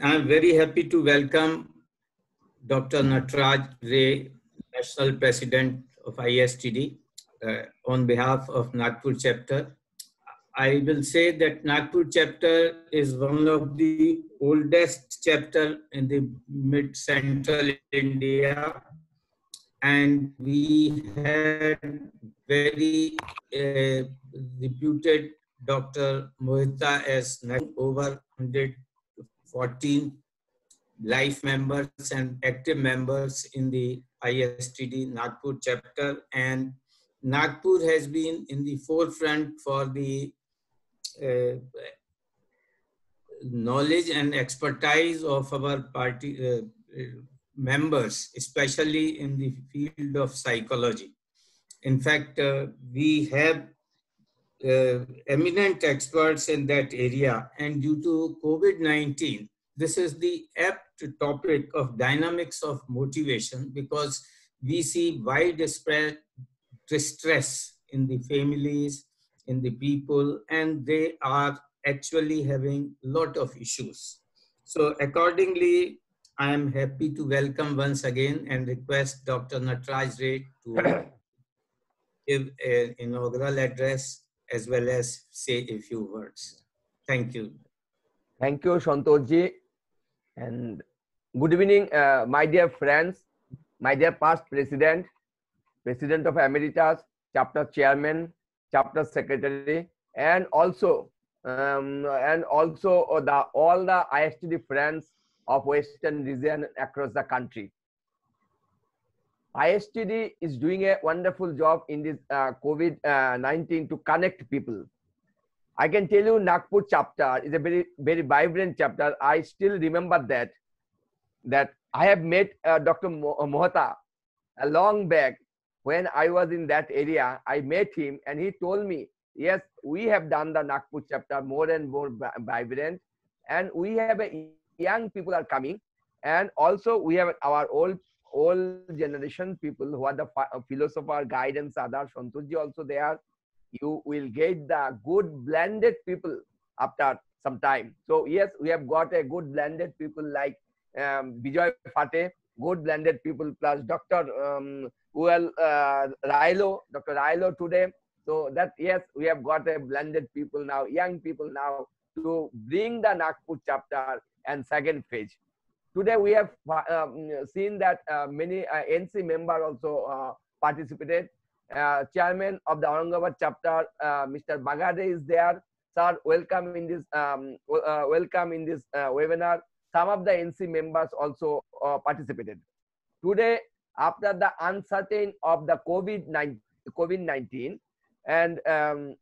I'm very happy to welcome Dr. Nataraj Ray, National President of ISTD, on behalf of Nagpur chapter. I will say that Nagpur chapter is one of the oldest chapter in the mid-central India, and we had very reputed Dr. Mohita as over 114 life members and active members in the ISTD Nagpur chapter, and Nagpur has been in the forefront for the uh, knowledge and expertise of our party members, especially in the field of psychology. In fact, we have eminent experts in that area, and due to COVID-19, this is the apt topic of dynamics of motivation because we see widespread distress in the families, in the people, and they are actually having a lot of issues. So accordingly, I am happy to welcome once again and request Dr. Nataraj Ray to give an inaugural address as well as say a few words. Thank you. Thank you, Santoshji, and good evening, my dear friends, my dear past president, president of Emeritus, chapter chairman, chapter secretary, and also all the ISTD friends of Western region across the country. ISTD is doing a wonderful job in this COVID-19 to connect people. I can tell you Nagpur chapter is a very vibrant chapter. I still remember that I have met Dr. Mohta a long back when I was in that area. I met him and he told me, yes, we have done the Nagpur chapter more and more vibrant, and we have young people are coming, and also we have our old generation people who are the philosopher, guidance, others. Santoshji also there. You will get the good blended people after some time. So yes, we have got a good blended people like Bijoy Fate, good blended people plus Dr. Railo, Dr. Railo today. So that yes, we have got a blended people now, young people now to bring the Nagpur chapter and second phase. Today we have seen that many NC member also participated. Chairman of the Aurangabad chapter, Mr. Bagade is there. Sir, welcome in this webinar. Some of the NC members also participated. Today, after the uncertain of the COVID-19, and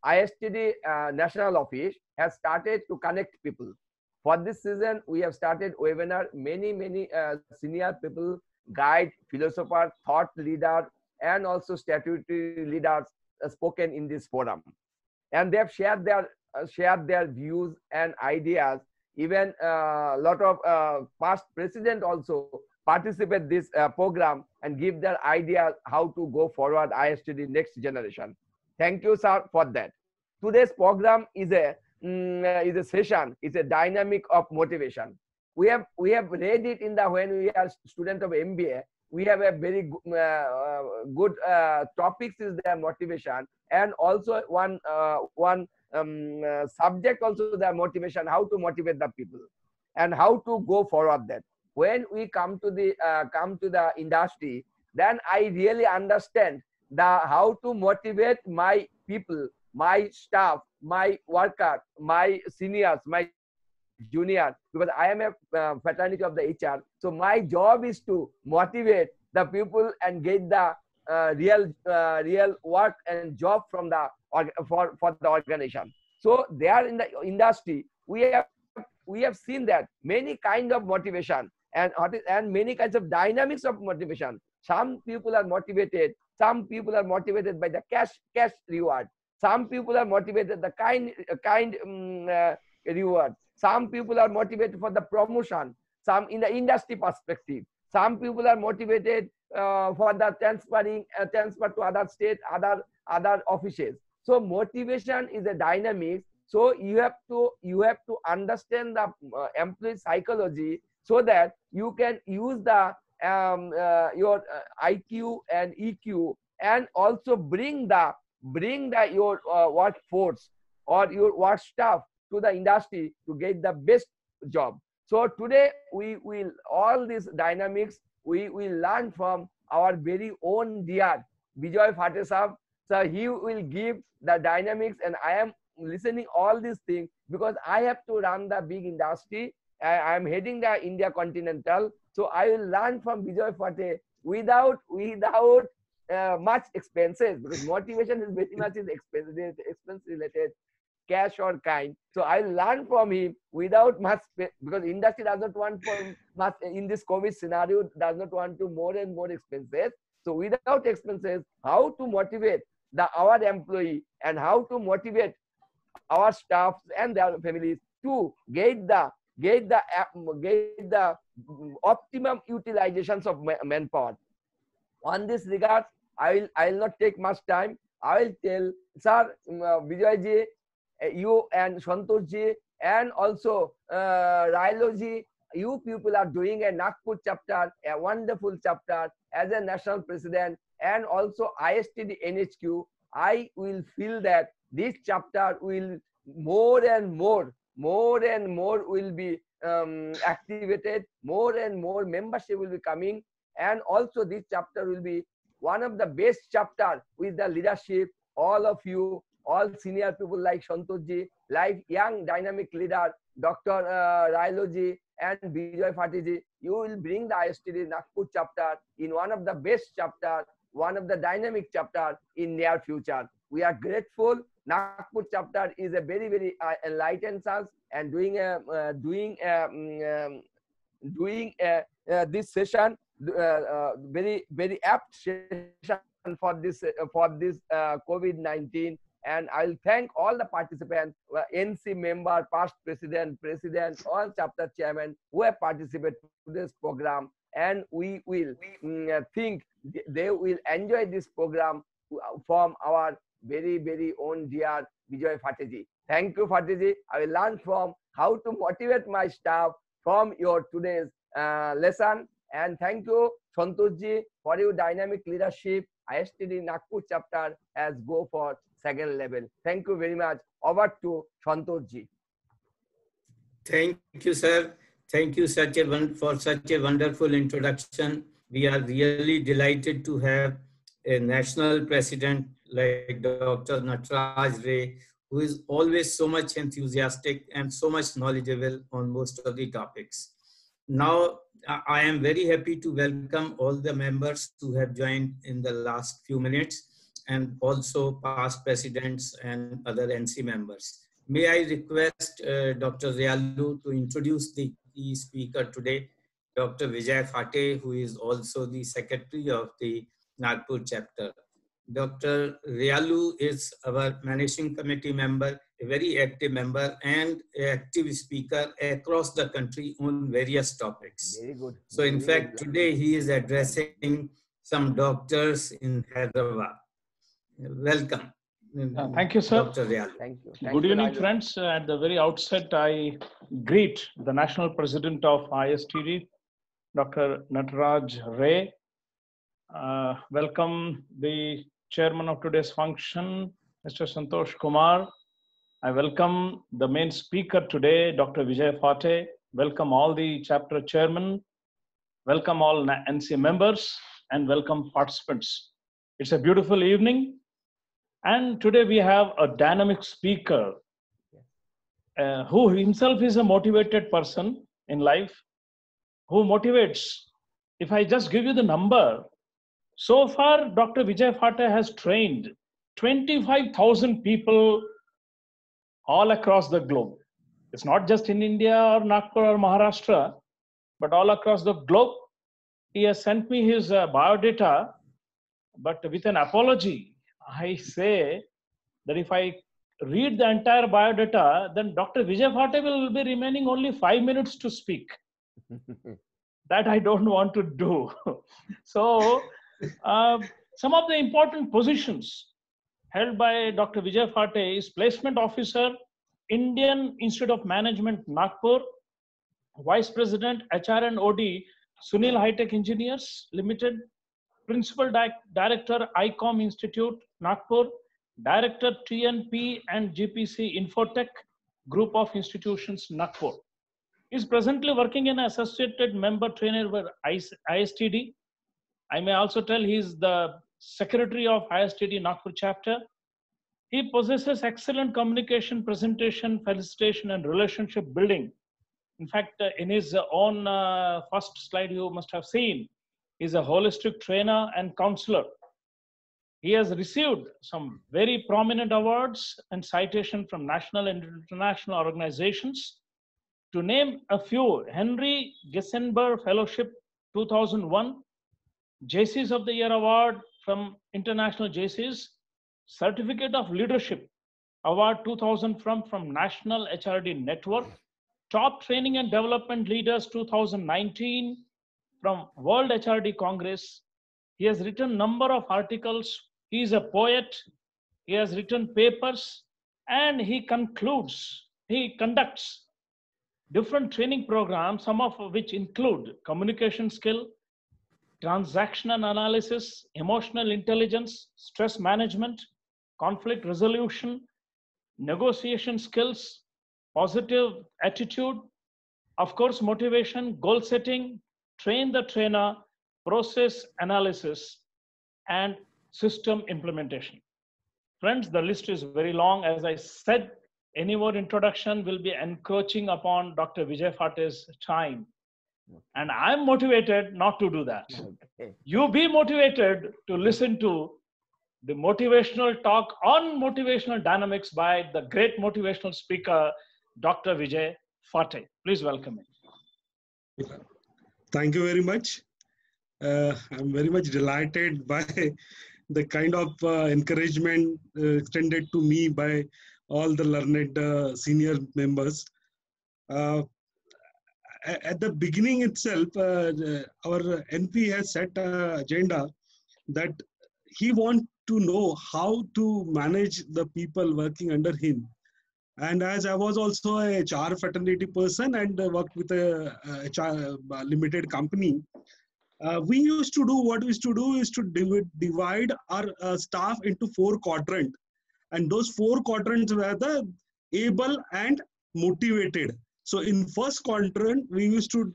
ISTD National Office has started to connect people. For this season, we have started webinar. Many senior people, guide, philosopher, thought leader, and also statutory leaders spoken in this forum, and they have shared their views and ideas. Even a lot of past president also participate this program and give their ideas how to go forward ISTD next generation. Thank you, sir, for that. Today's program is a session. It's a dynamic of motivation. We have read it in the when we are student of MBA. We have a very good topics is their motivation, and also one subject also their motivation, how to motivate the people and how to go forward. That when we come to the industry, then I really understand the how to motivate my people, my staff, my worker, my seniors, my junior, because I am a fraternity of the HR. So my job is to motivate the people and get the real work and job from the for the organization. So there in the industry, we have seen that many kind of motivation and many kinds of dynamics of motivation. Some people are motivated. Some people are motivated by the cash reward. Some people are motivated the kind reward. Some people are motivated for the promotion. Some in the industry perspective. Some people are motivated for the transfer to other state, other offices. So motivation is a dynamic So you have to understand the employee psychology, so that you can use the your IQ and EQ, and also bring your workforce or your work staff to the industry to get the best job. So today we will all these dynamics we will learn from our very own dear Bijoy Phate sahab. So he will give the dynamics, and I am listening all these things because I have to run the big industry. I am heading the India Continental, so I will learn from Bijoy Phate without much expenses, because motivation is very much expense related, cash or kind. So I learn from him without much, because industry does not want for much in this COVID scenario, does not want to more and more expenses. So without expenses, how to motivate our employee, and how to motivate our staffs and their families to get the optimum utilizations of manpower. On this regard, I will not take much time. I will tell, sir, Bijoy ji, you and Santosh ji, and also Railo ji, you people are doing a Nagpur chapter, a wonderful chapter as a national president, and also ISTD NHQ. I will feel that this chapter will more and more will be activated, more and more membership will be coming, and also this chapter will be one of the best chapter with the leadership, all of you, all senior people like Santosh ji, like young dynamic leader Dr. Railo ji and Bijoy Phate ji. You will bring the ISTD Nagpur chapter in one of the best chapter, one of the dynamic chapter in near future. We are grateful. Nagpur chapter is a very enlightened us, and doing this session, very apt session for this COVID-19. And I'll thank all the participants, NC member, past president, all chapter chairman who have participated in this program. And we will think they will enjoy this program from our very own dear Bijoy Phate ji. Thank you, Phate ji. I will learn from how to motivate my staff from your today's lesson. And thank you, Santosh ji, for your dynamic leadership. ISTD Nagpur chapter has go for second level. Thank you very much. Over to Santosh ji. Thank you, sir. Thank you for such a wonderful introduction. We are really delighted to have a national president like Dr. Nataraj Ray, who is always so much enthusiastic and so much knowledgeable on most of the topics. Now, I am very happy to welcome all the members who have joined in the last few minutes, and also past presidents and other NC members. May I request Dr. Railo to introduce the key speaker today, Dr. Vijay Phate, who is also the secretary of the Nagpur chapter. Dr. Railo is our managing committee member, a very active member and an active speaker across the country on various topics. Very good. So in fact, today he is addressing some doctors in Hyderabad. Welcome. Thank you, sir. Dr. Railo. Thank you. Good evening, friends. At the very outset, I greet the National President of ISTD, Dr. Nataraj Ray. Welcome the Chairman of today's function, Mr. Santosh Kumar. I welcome the main speaker today, Dr. Vijay Phate. Welcome all the chapter chairmen. Welcome all NC members, and welcome participants. It's a beautiful evening. And today we have a dynamic speaker who himself is a motivated person in life, who motivates. If I just give you the number, so far Dr. Vijay Phate has trained 25,000 people all across the globe. It's not just in India or Nagpur or Maharashtra, but all across the globe. He has sent me his biodata, but with an apology, I say that if I read the entire biodata, then Dr. Vijay Phate will be remaining only 5 minutes to speak. That I don't want to do. So, some of the important positions held by Dr. Vijay Phate is placement officer Indian Institute of Management, Nagpur. Vice President, HR and OD, Sunil High Tech Engineers Limited. Principal Director, ICOM Institute, Nagpur. Director, TNP and GPC Infotech Group of Institutions, Nagpur. He is presently working in associated member trainer with ISTD. I may also tell he is the secretary of ISTD Nagpur chapter. He possesses excellent communication, presentation, felicitation, and relationship building. In fact, in his own first slide you must have seen, he's a holistic trainer and counselor. He has received some very prominent awards and citation from national and international organizations. To name a few, Henry Gessenberg Fellowship 2001, JCs of the Year Award from International JCs, Certificate of Leadership Award 2000 from National HRD Network, Top Training and Development Leaders 2019 from World HRD Congress. He has written number of articles. He is a poet. He has written papers, and he conducts different training programs, some of which include communication skill, transactional analysis, emotional intelligence, stress management, conflict resolution, negotiation skills, positive attitude, of course, motivation, goal setting, train the trainer, process analysis, and system implementation. Friends, the list is very long. As I said, any more introduction will be encroaching upon Dr. Vijay Phate's time. And I'm motivated not to do that. Okay. You be motivated to listen to the motivational talk on motivational dynamics by the great motivational speaker, Dr. Vijay Phate. Please welcome him. Thank you very much. I'm very much delighted by the kind of encouragement extended to me by all the learned senior members. At the beginning itself, our NP has set an agenda that he wants to know how to manage the people working under him. And as I was also a HR fraternity person and worked with a HR limited company, we used to do what we used to do is to divide our staff into 4 quadrants. And those 4 quadrants were the able and motivated. So in first quadrant, we used to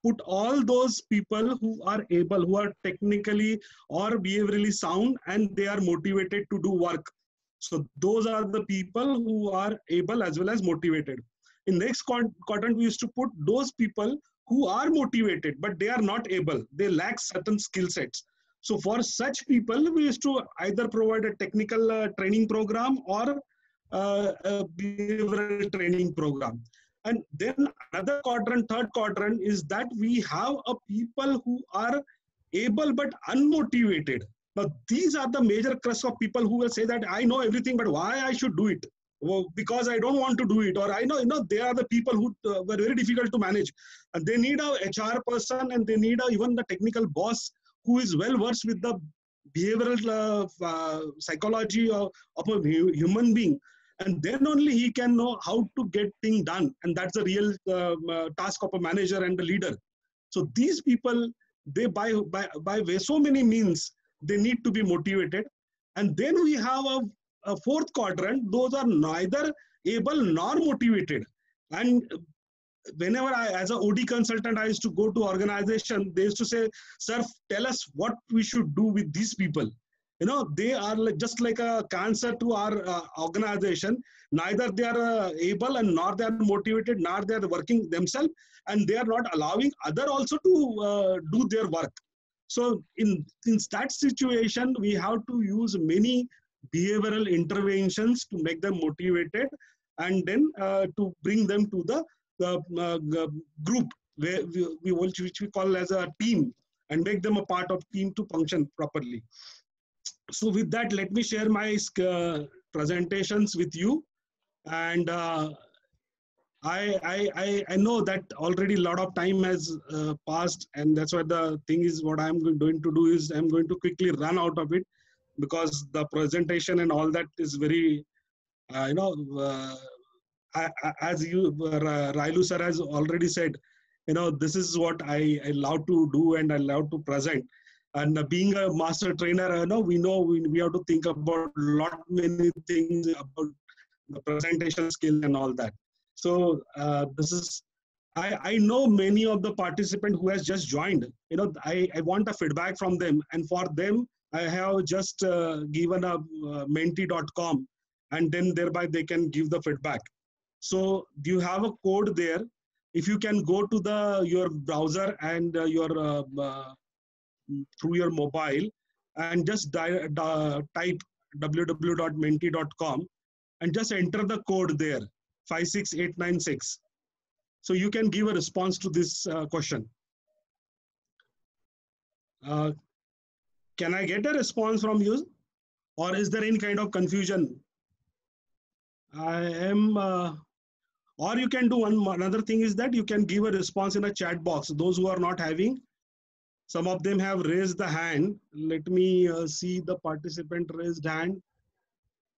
put all those people who are able, who are technically or behaviorally sound, and they are motivated to do work. So those are the people who are able as well as motivated. In next quadrant, we used to put those people who are motivated, but they are not able. They lack certain skill sets. So for such people, we used to either provide a technical training program or a behavioral training program. And then another quadrant, third quadrant, is that we have a people who are able but unmotivated. Now, these are the major crux of people who will say that I know everything, but why I should do it? Well, because I don't want to do it. Or I know, they are the people who were very difficult to manage. And they need a HR person, and they need even the technical boss who is well versed with the behavioral psychology of a human being. And then only he can know how to get things done. And that's the real task of a manager and a leader. So these people, they by so many means, they need to be motivated. And then we have a 4th quadrant. Those are neither able nor motivated. And whenever as an OD consultant, I used to go to organization, they used to say, sir, tell us what we should do with these people. They are just like a cancer to our organization. Neither they are able and nor they are motivated, nor they are working themselves, and they are not allowing other also to do their work. So in that situation, we have to use many behavioral interventions to make them motivated, and then to bring them to the group which we call as a team, and make them a part of team to function properly. So with that, let me share my presentations with you. And I know that already a lot of time has passed, and that's why the thing is, what I'm going to do is I'm going to quickly run out of it, because the presentation and all that is very, as you, Railu sir has already said, this is what I love to do and I love to present. And being a master trainer, we know we have to think about lot many things about the presentation skills and all that. So this is, I know many of the participants who has just joined. I want a feedback from them, and for them, I have just given a menti.com, and then thereby they can give the feedback. So you have a code there. If you can go to your browser and through your mobile and just type www.menti.com and just enter the code there, 56896. So you can give a response to this question. Can I get a response from you? Or is there any kind of confusion? I am, or you can do another thing is that you can give a response in a chat box. Those who are not having, some of them have raised the hand. Let me see the participant raised hand.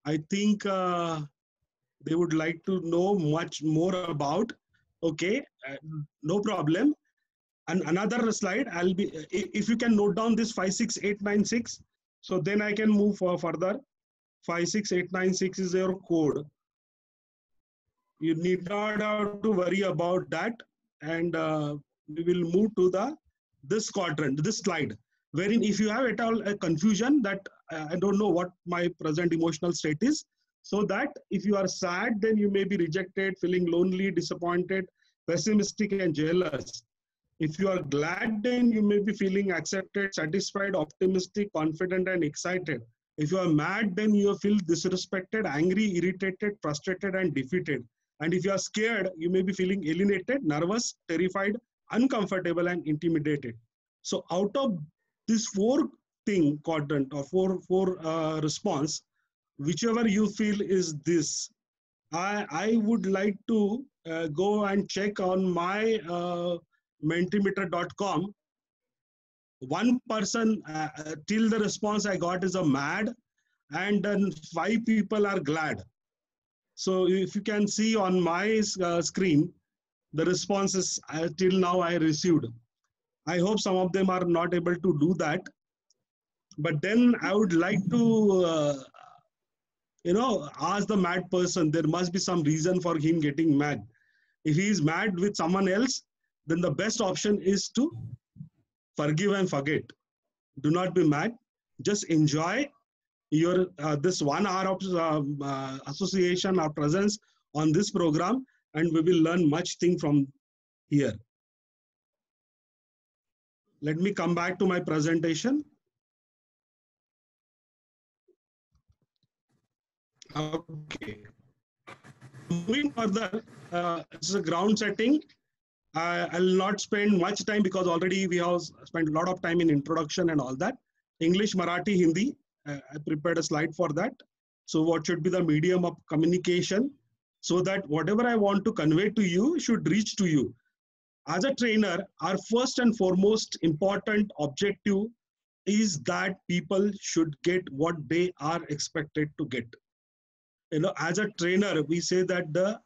I think they would like to know much more about. Okay, no problem. And another slide, if you can note down this 56896, so then I can move further. 56896 is your code. You need not have to worry about that. And we will move to this quadrant, this slide, wherein if you have at all a confusion that I don't know what my present emotional state is, so that if you are sad, then you may be rejected, feeling lonely, disappointed, pessimistic, and jealous. If you are glad, then you may be feeling accepted, satisfied, optimistic, confident, and excited. If you are mad, then you feel disrespected, angry, irritated, frustrated, and defeated. And if you are scared, you may be feeling alienated, nervous, terrified, uncomfortable, and intimidated. So out of this four quadrant or four response, whichever you feel is this, I would like to go and check on my mentimeter.com. One person till the response I got is a mad, and then 5 people are glad. So if you can see on my screen, the responses till now I received. I hope some of them are not able to do that. But then I would like to, ask the mad person, there must be some reason for him getting mad. If he is mad with someone else, then the best option is to forgive and forget. Do not be mad. Just enjoy your this 1 hour of association or presence on this program, and we will learn much thing from here. Let me come back to my presentation. Okay. Moving further, it's a ground setting. I'll not spend much time because already we have spent a lot of time in introduction and all that. English, Marathi, Hindi. I prepared a slide for that. So what should be the medium of communication so that whatever I want to convey to you should reach to you. As a trainer, our first and foremost important objective is that people should get what they are expected to get. As a trainer, we say that the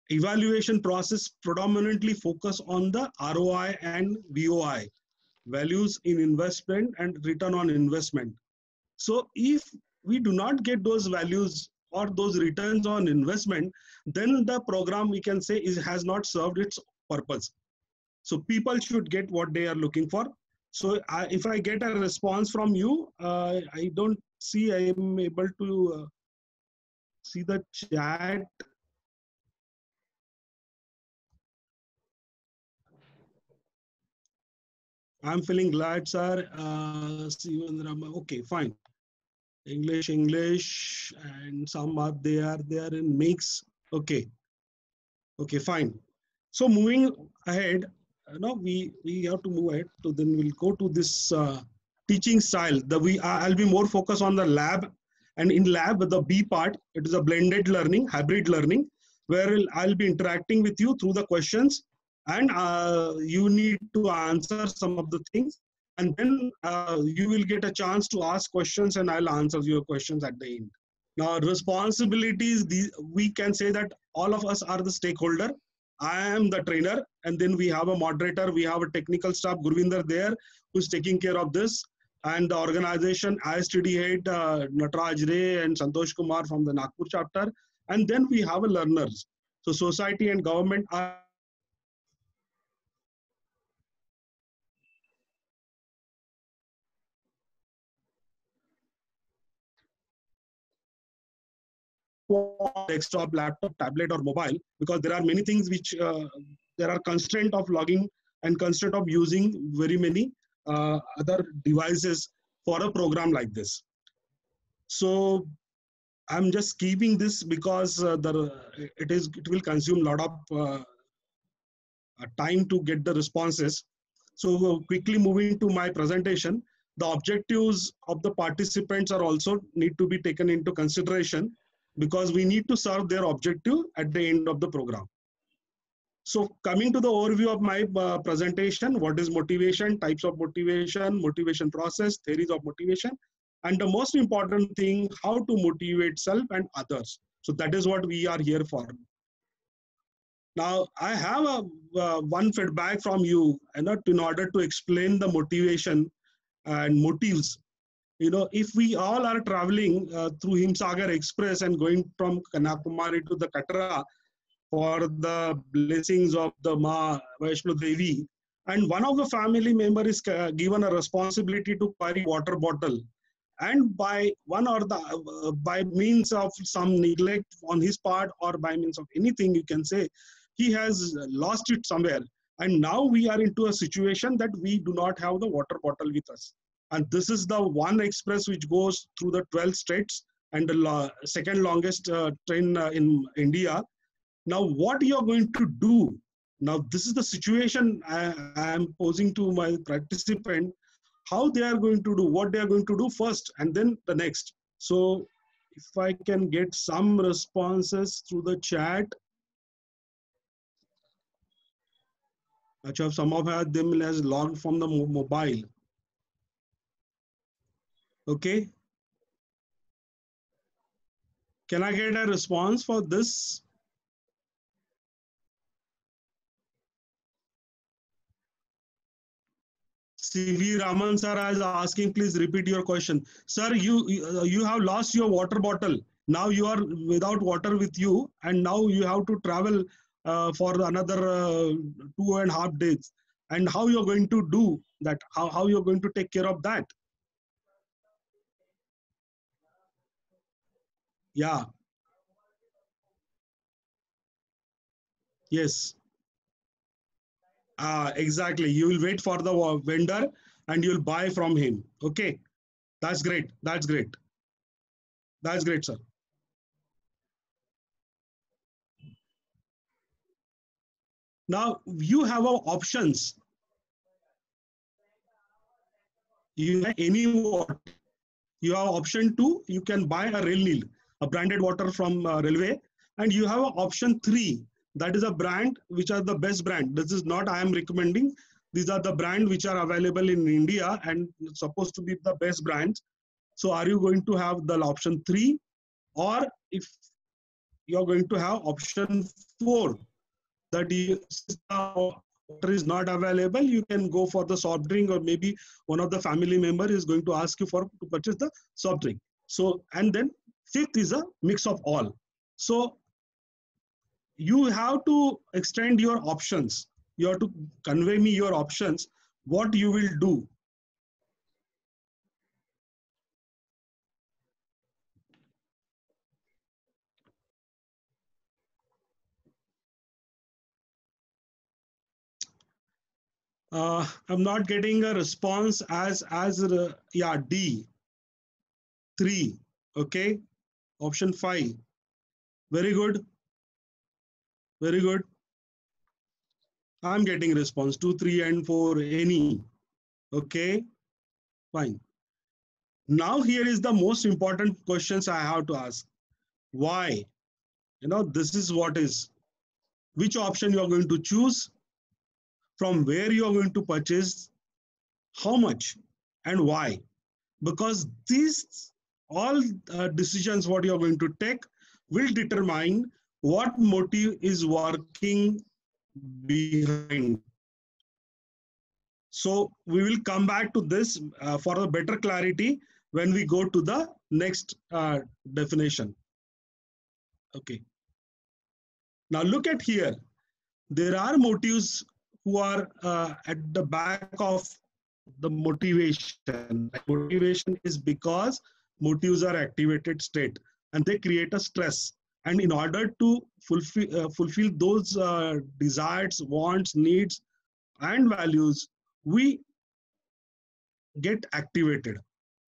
evaluation process predominantly focus on the ROI and VOI, values in investment and return on investment. So if we do not get those values or those returns on investment, then the program, we can say, has not served its purpose. So people should get what they are looking for. So if I get a response from you, I don't see I am able to see the chat. I'm feeling glad, sir. Okay, fine. English, and some are there. They are in mix. Okay. Okay, fine. So moving ahead, we have to move ahead. So then we'll go to this teaching style. I'll be more focused on the lab, and in lab, the B part, it is a blended learning, hybrid learning, where I'll be interacting with you through the questions, and you need to answer some of the things, and then you will get a chance to ask questions, and I'll answer your questions at the end. Now, responsibilities, we can say that all of us are the stakeholder. I am the trainer, and then we have a moderator, we have a technical staff, Gurvinder there, who's taking care of this, and the organization, ISTD head, Nataraj Ray and Santosh Kumar from the Nagpur chapter, and then we have a learners. So society and government are desktop, laptop, tablet, or mobile, because there are many things which there are constraint of logging and constraint of using very many other devices for a program like this. So I'm just keeping this because it will consume a lot of time to get the responses. So quickly moving to my presentation, the objectives of the participants are also need to be taken into consideration, because we need to serve their objective at the end of the program. So coming to the overview of my presentation, what is motivation, types of motivation, motivation process, theories of motivation, and the most important thing, how to motivate self and others. So that is what we are here for. Now, I have one feedback from you, in order to explain the motivation and motives. If we all are traveling through Himsagar Express and going from Kanyakumari to the Katra for the blessings of the Ma Vaishno Devi, and one of the family member is given a responsibility to carry water bottle, and by by means of some neglect on his part, or by means of anything, you can say, he has lost it somewhere, and now we are into a situation that we do not have the water bottle with us. And this is the one express which goes through the 12 states and the second longest train in India. Now, what you are going to do? Now, this is the situation I am posing to my participant, how they are going to do, what they are going to do first, and then the next. So if I can get some responses through the chat. Achha, some of them has logged from the mobile. Okay. Can I get a response for this? CV Raman sir is asking, please repeat your question. Sir, you have lost your water bottle. Now you are without water with you, and now you have to travel for another 2.5 days. And how you're going to do that? How you're going to take care of that? Yeah. Yes. Exactly. You will wait for the vendor and you'll buy from him. Okay. That's great. That's great. That's great, sir. Now you have options. You have any water. You have option 2. You can buy a Rail Nil, a branded water from railway, and you have option 3. That is a brand which are the best brand. This is not I am recommending. These are the brand which are available in India and supposed to be the best brands. So are you going to have the option 3, or if you are going to have option 4, that water is not available, you can go for the soft drink, or maybe one of the family member is going to ask you to purchase the soft drink. So, and then 5th is a mix of all. So you have to extend your options. You have to convey me your options, what you will do. I'm not getting a response as yeah, D. 3. Okay. Option 5. Very good. Very good. I'm getting response 2, 3, and 4, any. Okay. Fine. Now here is the most important questions I have to ask. Why? This is what is. Which option you are going to choose? From where you are going to purchase? How much? And why? Because these all decisions what you're going to take will determine what motive is working behind. So we will come back to this for a better clarity when we go to the next definition. Okay. Now look at here. There are motives who are at the back of the motivation. Motivation is because motives are activated state and they create a stress. And in order to fulfill those desires, wants, needs, and values, we get activated.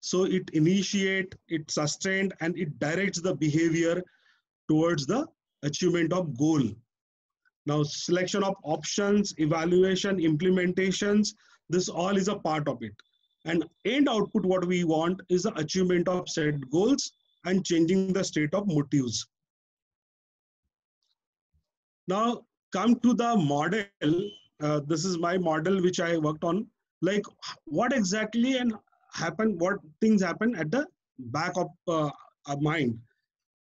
So it initiate, it sustained, and it directs the behavior towards the achievement of goal. Now, selection of options, evaluation, implementations, this all is a part of it. And end output, what we want is the achievement of set goals and changing the state of motives. Now, come to the model. This is my model which I worked on. Like what exactly and happen, what things happen at the back of our mind.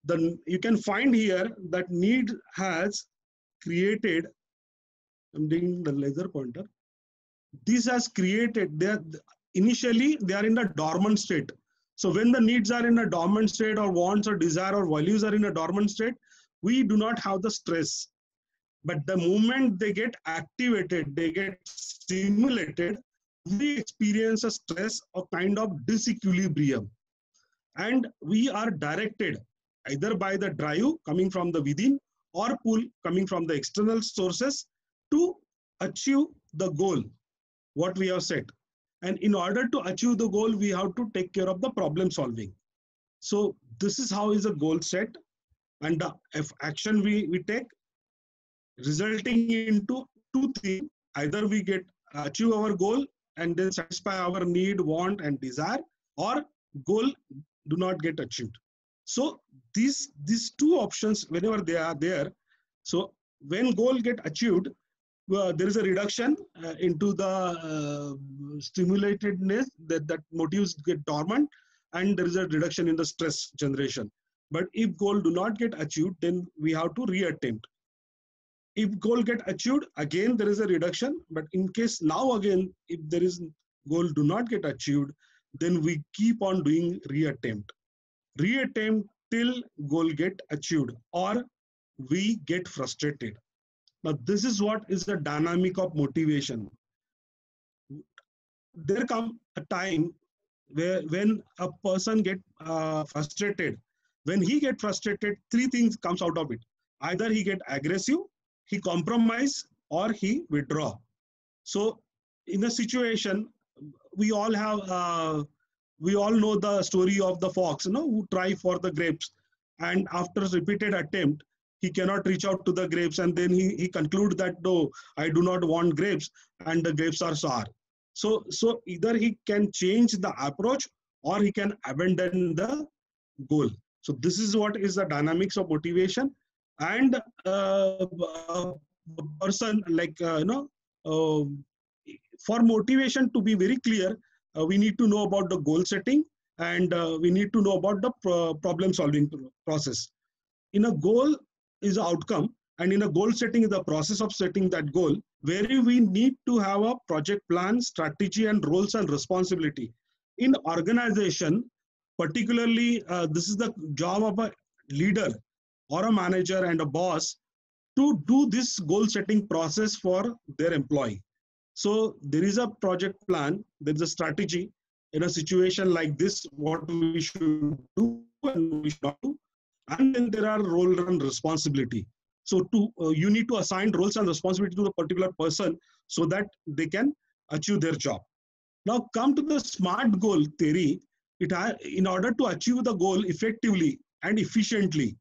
Then you can find here that need has created, I'm doing the laser pointer. This has created, initially they are in a dormant state. So when the needs are in a dormant state or wants or desire or values are in a dormant state, we do not have the stress. But the moment they get activated, they get stimulated, we experience a stress or kind of disequilibrium. And we are directed either by the drive coming from the within or pull coming from the external sources to achieve the goal, what we have set. And in order to achieve the goal, we have to take care of the problem solving. So this is how is a goal set, and the action we take, resulting into two things. Either we get achieve our goal and then satisfy our need, want, and desire, or goal do not get achieved. So these two options, whenever they are there, so when goal get achieved, there is a reduction into the stimulatedness, that motives get dormant, and there is a reduction in the stress generation. But if goal do not get achieved, then we have to reattempt. If goal get achieved, again there is a reduction. But in case now again, if there is goal do not get achieved, then we keep on doing reattempt till goal get achieved, or we get frustrated. Now this is what is the dynamic of motivation. There comes a time where when a person get frustrated, when he get frustrated, three things comes out of it. Either he get aggressive, he compromise, or he withdraw. So in a situation, we all have we all know the story of the fox, who try for the grapes, and after repeated attempt, he cannot reach out to the grapes, and then he conclude that no, I do not want grapes, and the grapes are sour. So either he can change the approach or he can abandon the goal. So this is what is the dynamics of motivation. And a person like for motivation to be very clear, we need to know about the goal setting, and we need to know about the problem solving process. In a goal is the outcome, and in a goal setting is the process of setting that goal, where we need to have a project plan, strategy, and roles and responsibility. In organization, particularly, this is the job of a leader or a manager and a boss to do this goal setting process for their employee. So there is a project plan, there is a strategy. In a situation like this, what we should do and we should not do. And then there are role and responsibility. So you need to assign roles and responsibility to the particular person so that they can achieve their job. Now come to the SMART goal theory. In order to achieve the goal effectively and efficiently,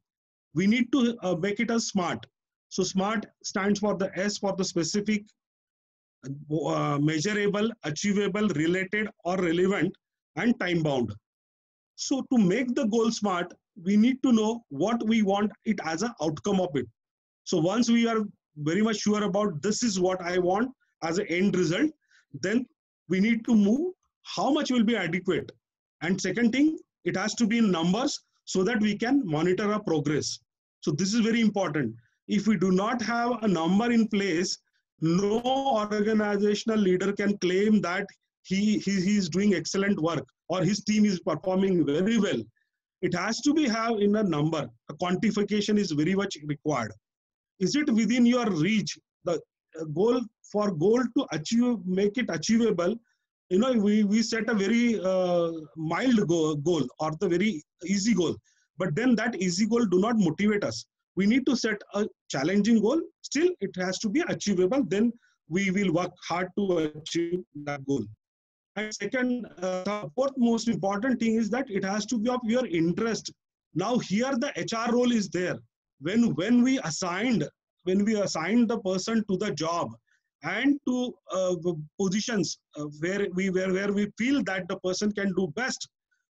we need to make it as SMART. So SMART stands for the S for the specific, measurable, achievable, related or relevant, and time bound. So to make the goal SMART, we need to know what we want it as an outcome of it. So once we are very much sure about this is what I want as an end result, then we need to move how much will be adequate. And second thing, It has to be in numbers so that we can monitor our progress. So this is very important. If we do not have a number in place, no organizational leader can claim that he is doing excellent work or his team is performing very well. It has to be have in a number. A quantification is very much required. Is it within your reach? The goal to achieve, make it achievable. You know, we set a very mild goal or the very easy goal, but then that easy goal do not motivate us. We need to set a challenging goal. Still, it has to be achievable. Then we will work hard to achieve that goal. And second, fourth most important thing is that it has to be of your interest. Now here the HR role is there. When we assigned the person to the job and to positions where we feel that the person can do best,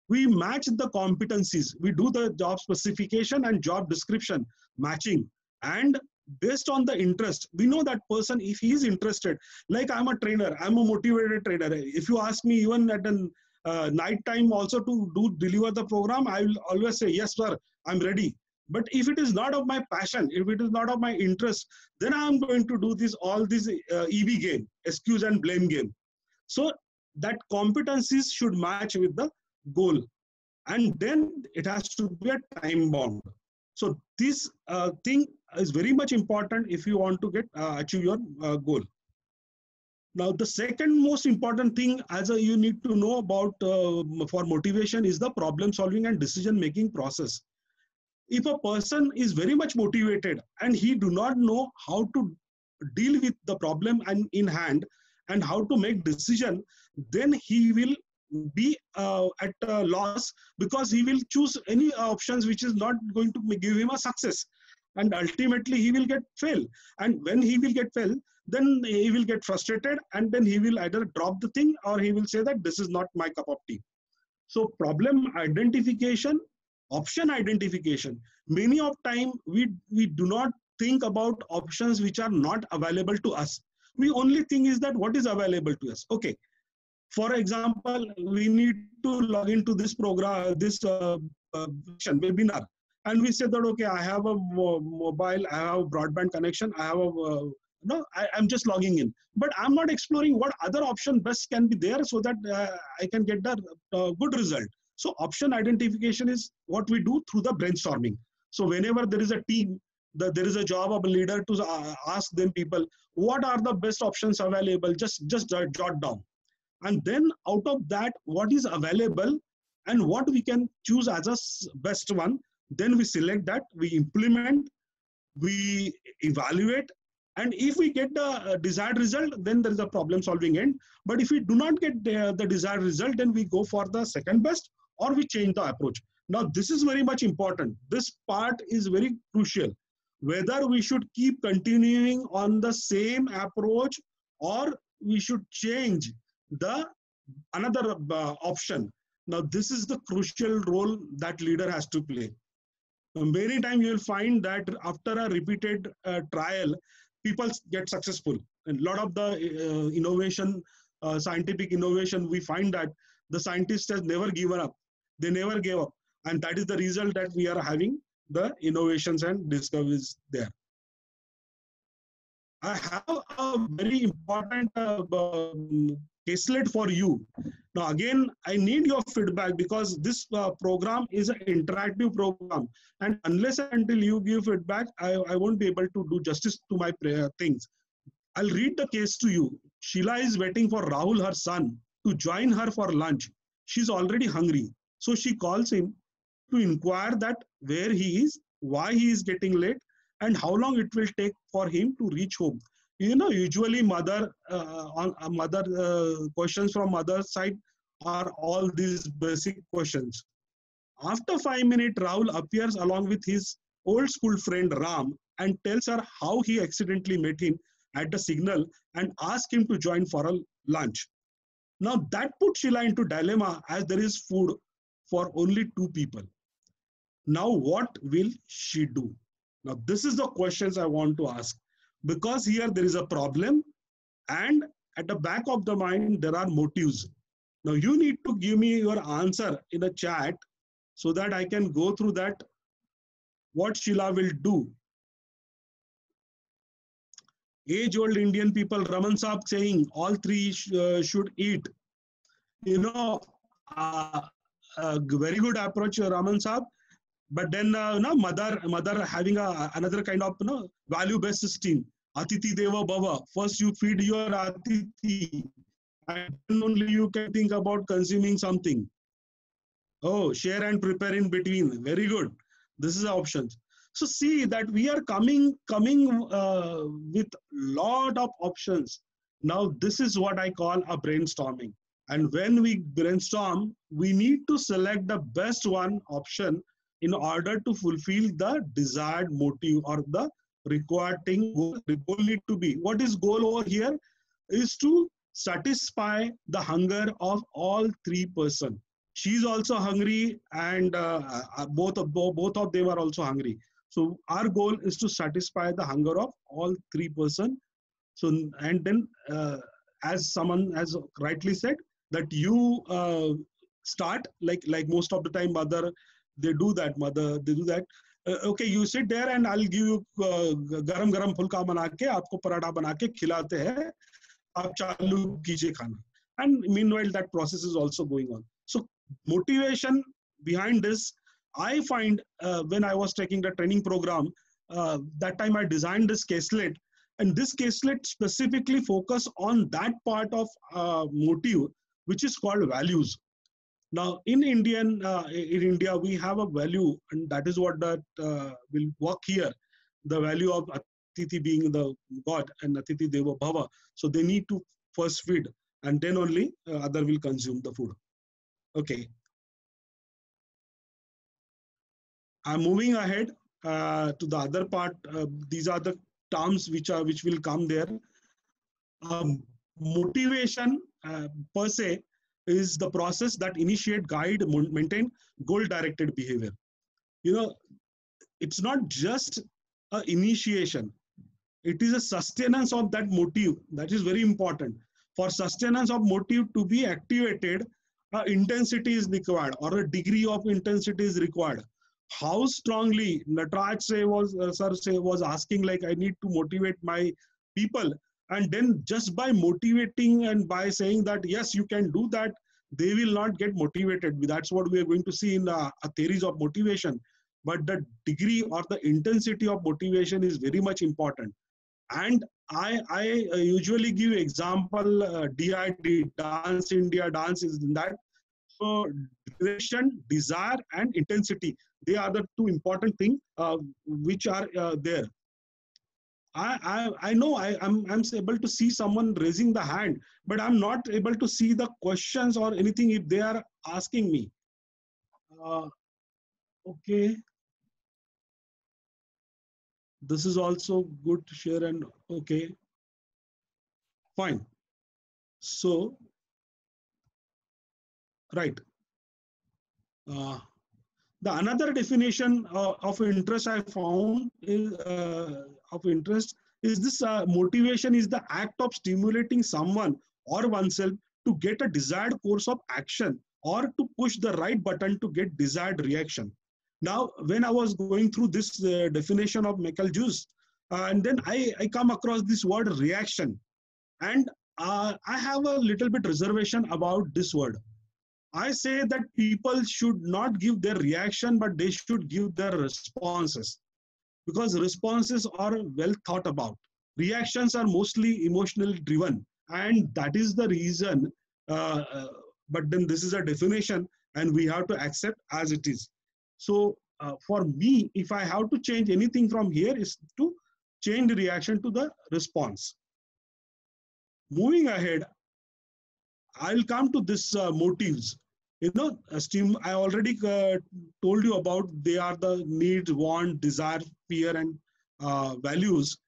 we match the competencies. We do the job specification and job description matching, and based on the interest, we know that person, if he is interested. Like I'm a trainer, I'm a motivated trainer. If you ask me even at a night time also to deliver the program, I will always say, yes sir, I'm ready. But if it is not of my passion, if it is not of my interest, then I'm going to do all this EB game, excuse and blame game. So that competencies should match with the goal, and then it has to be a time bound. So this thing is very much important if you want to achieve your goal. Now, the second most important thing you need to know about for motivation is the problem solving and decision making process. If a person is very much motivated and he do not know how to deal with the problem in hand and how to make decision, then he will be at a loss, because he will choose any options which is not going to give him a success, and ultimately he will get fail. And when he will get fail, then he will get frustrated, and then he will either drop the thing or he will say that this is not my cup of tea. So problem identification, option identification. Many of time we do not think about options which are not available to us. We only think is that what is available to us. Okay. For example, we need to log into this program, this webinar, and we say that, okay, I have a mobile, I have a broadband connection, I have I'm just logging in, but I'm not exploring what other option best can be there so that I can get the good result. So option identification is what we do through the brainstorming. So whenever there is a team, there is a job of a leader to ask them people, what are the best options available? Just jot down. And then out of that, what is available and what we can choose as a best one, then we select that, we implement, we evaluate, and if we get the desired result, then there is a problem solving end. But if we do not get the desired result, then we go for the second best or we change the approach. Now, this is very much important. This part is very crucial. Whether we should keep continuing on the same approach or we should change another option. Now, this is the crucial role that leader has to play. Many times you will find that after a repeated trial, people get successful. And a lot of the innovation, scientific innovation, we find that the scientists have never given up. They never gave up. And that is the result that we are having the innovations and discoveries there. I have a very important caselet for you. Now, again, I need your feedback because this program is an interactive program. And unless until you give feedback, I won't be able to do justice to my things. I'll read the case to you. Sheila is waiting for Rahul, her son, to join her for lunch. She's already hungry. So she calls him to inquire that where he is, why he is getting late, and how long it will take for him to reach home. You know, usually questions from mother's side are all these basic questions. After 5 minutes, Rahul appears along with his old school friend Ram and tells her how he accidentally met him at the signal and asked him to join for a lunch. Now that puts Sheila into dilemma as there is food for only 2 people. Now what will she do? Now this is the questions I want to ask, because here there is a problem and at the back of the mind there are motives. Now you need to give me your answer in a chat so that I can go through that, what Sheila will do. Age-old Indian people, Raman Saab saying all three should eat. You know, very good approach, Raman Saab. But then, mother having another kind of value-based system. Atithi Deva Bhava. First, you feed your Atithi, and then only you can think about consuming something. Oh, share and prepare in between. Very good. This is the option. So see that we are coming with lot of options. Now this is what I call a brainstorming. And when we brainstorm, we need to select the best one option in order to fulfill the desired motive or the required thing. The goal need to be. What is goal over here? Is to satisfy the hunger of all three persons. She's also hungry, and both of them are also hungry. So our goal is to satisfy the hunger of all three persons. So, and then as someone has rightly said, that you start like most of the time they do that. Okay, you sit there and I'll give you garam fulka bana ke, aapko paratha bana ke khilate hai, aap chalu kijiye khana. And meanwhile, that process is also going on. So motivation behind this, I find when I was taking the training program, that time I designed this caselet, and this caselet specifically focus on that part of motive, which is called values. Now in India, we have a value, and that is what that will work here. The value of Atithi being the God and Atithi Deva Bhava. So they need to first feed, and then only other will consume the food. Okay. I'm moving ahead to the other part. These are the terms which will come there. Motivation per se is the process that initiate, guide, maintain goal-directed behavior. You know, it's not just an initiation. It is a sustenance of that motive. That is very important. For sustenance of motive to be activated, intensity is required, or a degree of intensity is required. How strongly Nataraj was asking, like, I need to motivate my people, and then just by motivating and by saying that yes, you can do that, they will not get motivated. That's what we are going to see in theories of motivation. But the degree or the intensity of motivation is very much important. And I usually give example, DID, Dance India, dance is in that. So duration, desire, and intensity, they are the two important things which are there. I know I'm able to see someone raising the hand, but I'm not able to see the questions or anything if they are asking me. Okay. This is also good to share, and okay. Fine. So, right. The another definition of interest I found is this motivation is the act of stimulating someone or oneself to get a desired course of action or to push the right button to get desired reaction. Now, when I was going through this definition of Michael Juice, and then I come across this word reaction, and I have a little bit reservation about this word. I say that people should not give their reaction, but they should give their responses, because responses are well thought about. Reactions are mostly emotionally driven, and that is the reason. But then this is a definition, and we have to accept as it is. So for me, if I have to change anything from here, is to change the reaction to the response. Moving ahead, I'll come to this motives. You know, I already told you about, they are the needs, want, desire, fear, and values.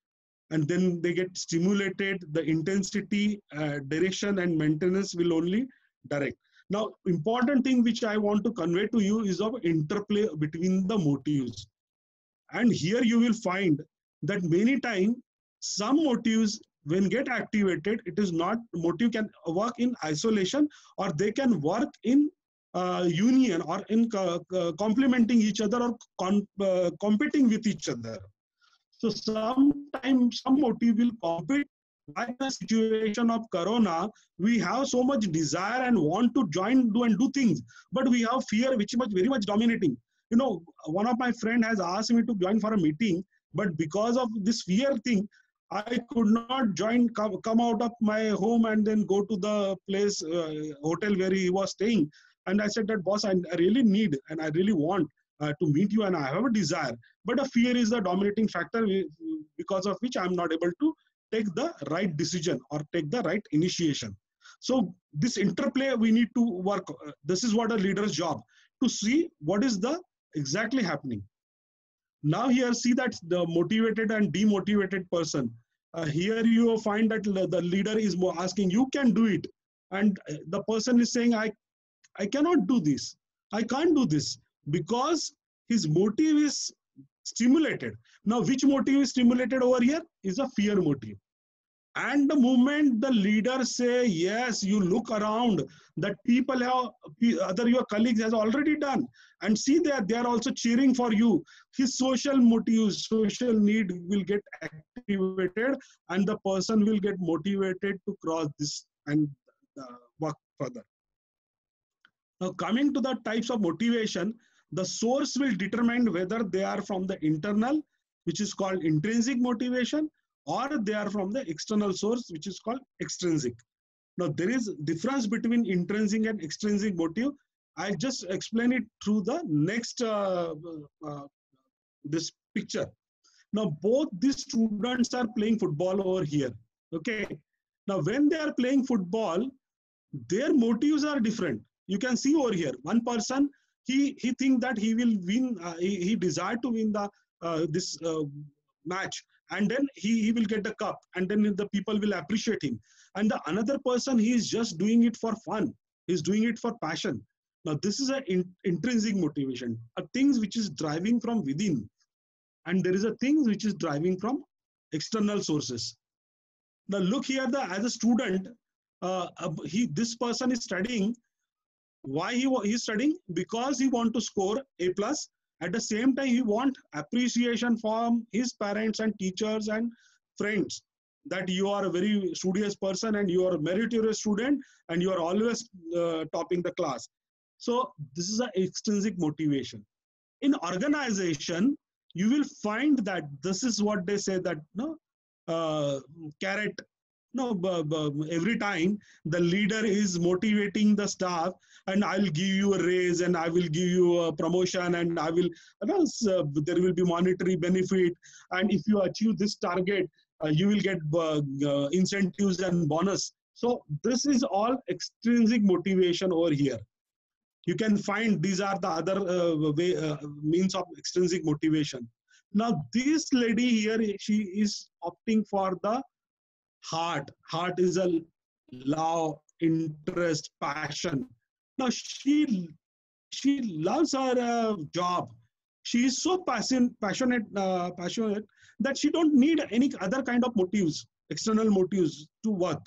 And then they get stimulated, the intensity, direction, and maintenance will only direct. Now, important thing which I want to convey to you is of interplay between the motives. And here you will find that many times some motives, when get activated, it is not, motive can work in isolation, or they can work in union or in complementing each other or competing with each other. So sometimes some motive will compete. Like the situation of Corona, we have so much desire and want to join, do things, but we have fear, which is very much dominating. You know, one of my friend has asked me to join for a meeting, but because of this fear thing, I could not join, come out of my home and then go to the place, hotel where he was staying. And I said that, boss, I really need and I really want to meet you and I have a desire. But a fear is the dominating factor because of which I'm not able to take the right decision or take the right initiation. So this interplay we need to work. This is what a leader's job, to see what is the exactly happening. Now here see that the motivated and demotivated person. Here you find that the leader is asking, you can do it. And the person is saying, I cannot do this. I can't do this, because his motive is stimulated. Now, which motive is stimulated over here is a fear motive. And the moment the leader say, yes, you look around, that people have, your colleagues has already done, and see that they are also cheering for you. His social motives, social need will get activated, and the person will get motivated to cross this and work further. Now, coming to the types of motivation, the source will determine whether they are from the internal, which is called intrinsic motivation, or they are from the external source, which is called extrinsic. Now, there is difference between intrinsic and extrinsic motive. I just explain it through the next this picture. Now, both these students are playing football over here. Okay. Now, when they are playing football, their motives are different. You can see over here, one person, he think that he will win, he desired to win the this match, and then he will get the cup, and then the people will appreciate him. And the another person, he is just doing it for fun. He's doing it for passion. Now, this is an intrinsic motivation, a things which is driving from within. And there is a thing which is driving from external sources. Now, look here, as a student, this person is studying. Why he is studying? Because he want to score A+. At the same time, he want appreciation from his parents and teachers and friends, that you are a very studious person and you are a meritorious student and you are always topping the class. So this is an extrinsic motivation. In organization, you will find that this is what they say, that carrot. No, every time the leader is motivating the staff, and I'll give you a raise, and I will give you a promotion, and I will, there will be monetary benefit, and if you achieve this target, you will get incentives and bonus. So this is all extrinsic motivation over here. You can find these are the other means of extrinsic motivation. Now, this lady here, she is opting for the heart. Heart is a love, interest, passion. Now, she loves her job. She is so passionate that she don't need any other kind of motives, external motives to work.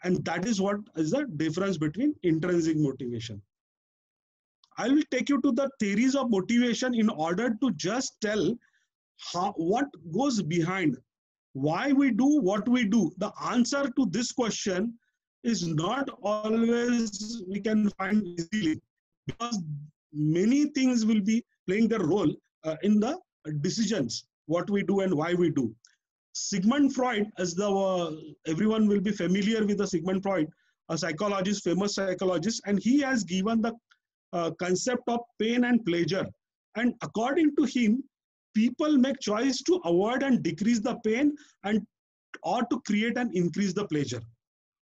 And that is what is the difference between intrinsic motivation. I will take you to the theories of motivation in order to just tell what goes behind, why we do what we do. The answer to this question is not always we can find easily, because many things will be playing their role in the decisions, what we do and why we do. Sigmund Freud, as the everyone will be familiar with the Sigmund Freud, a psychologist, famous psychologist, and he has given the concept of pain and pleasure. And according to him, people make choice to avoid and decrease the pain, and or to create and increase the pleasure.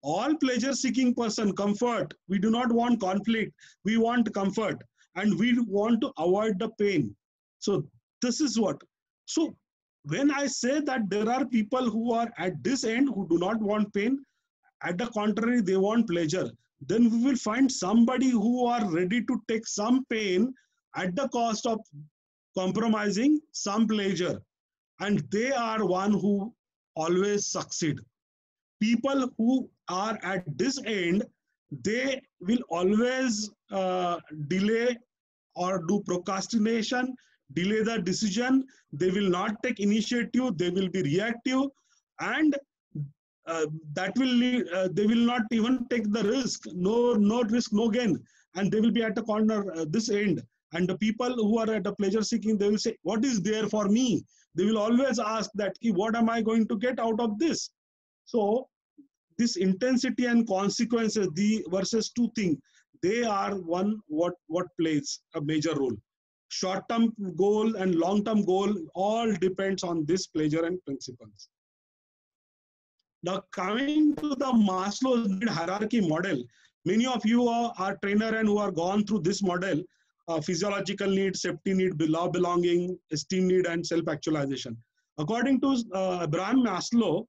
All pleasure seeking person, comfort. We do not want conflict. We want comfort, and we want to avoid the pain. So this is what. So when I say that there are people who are at this end who do not want pain, at the contrary, they want pleasure, then we will find somebody who are ready to take some pain at the cost of compromising some pleasure, and they are one who always succeed. People who are at this end, they will always delay or do procrastination, delay the decision. They will not take initiative. They will be reactive, and that will lead, they will not even take the risk. No risk, no gain, and they will be at the corner, this end. And the people who are at the pleasure seeking, they will say, "What is there for me?" They will always ask that, "What am I going to get out of this?" So this intensity and consequences, the versus two things, they are one what plays a major role. Short-term goal and long-term goal all depends on this pleasure and principles. Now coming to the Maslow's need hierarchy model, many of you are trainer and who are gone through this model, physiological need, safety need, belonging, esteem need, and self-actualization. According to Abraham Maslow,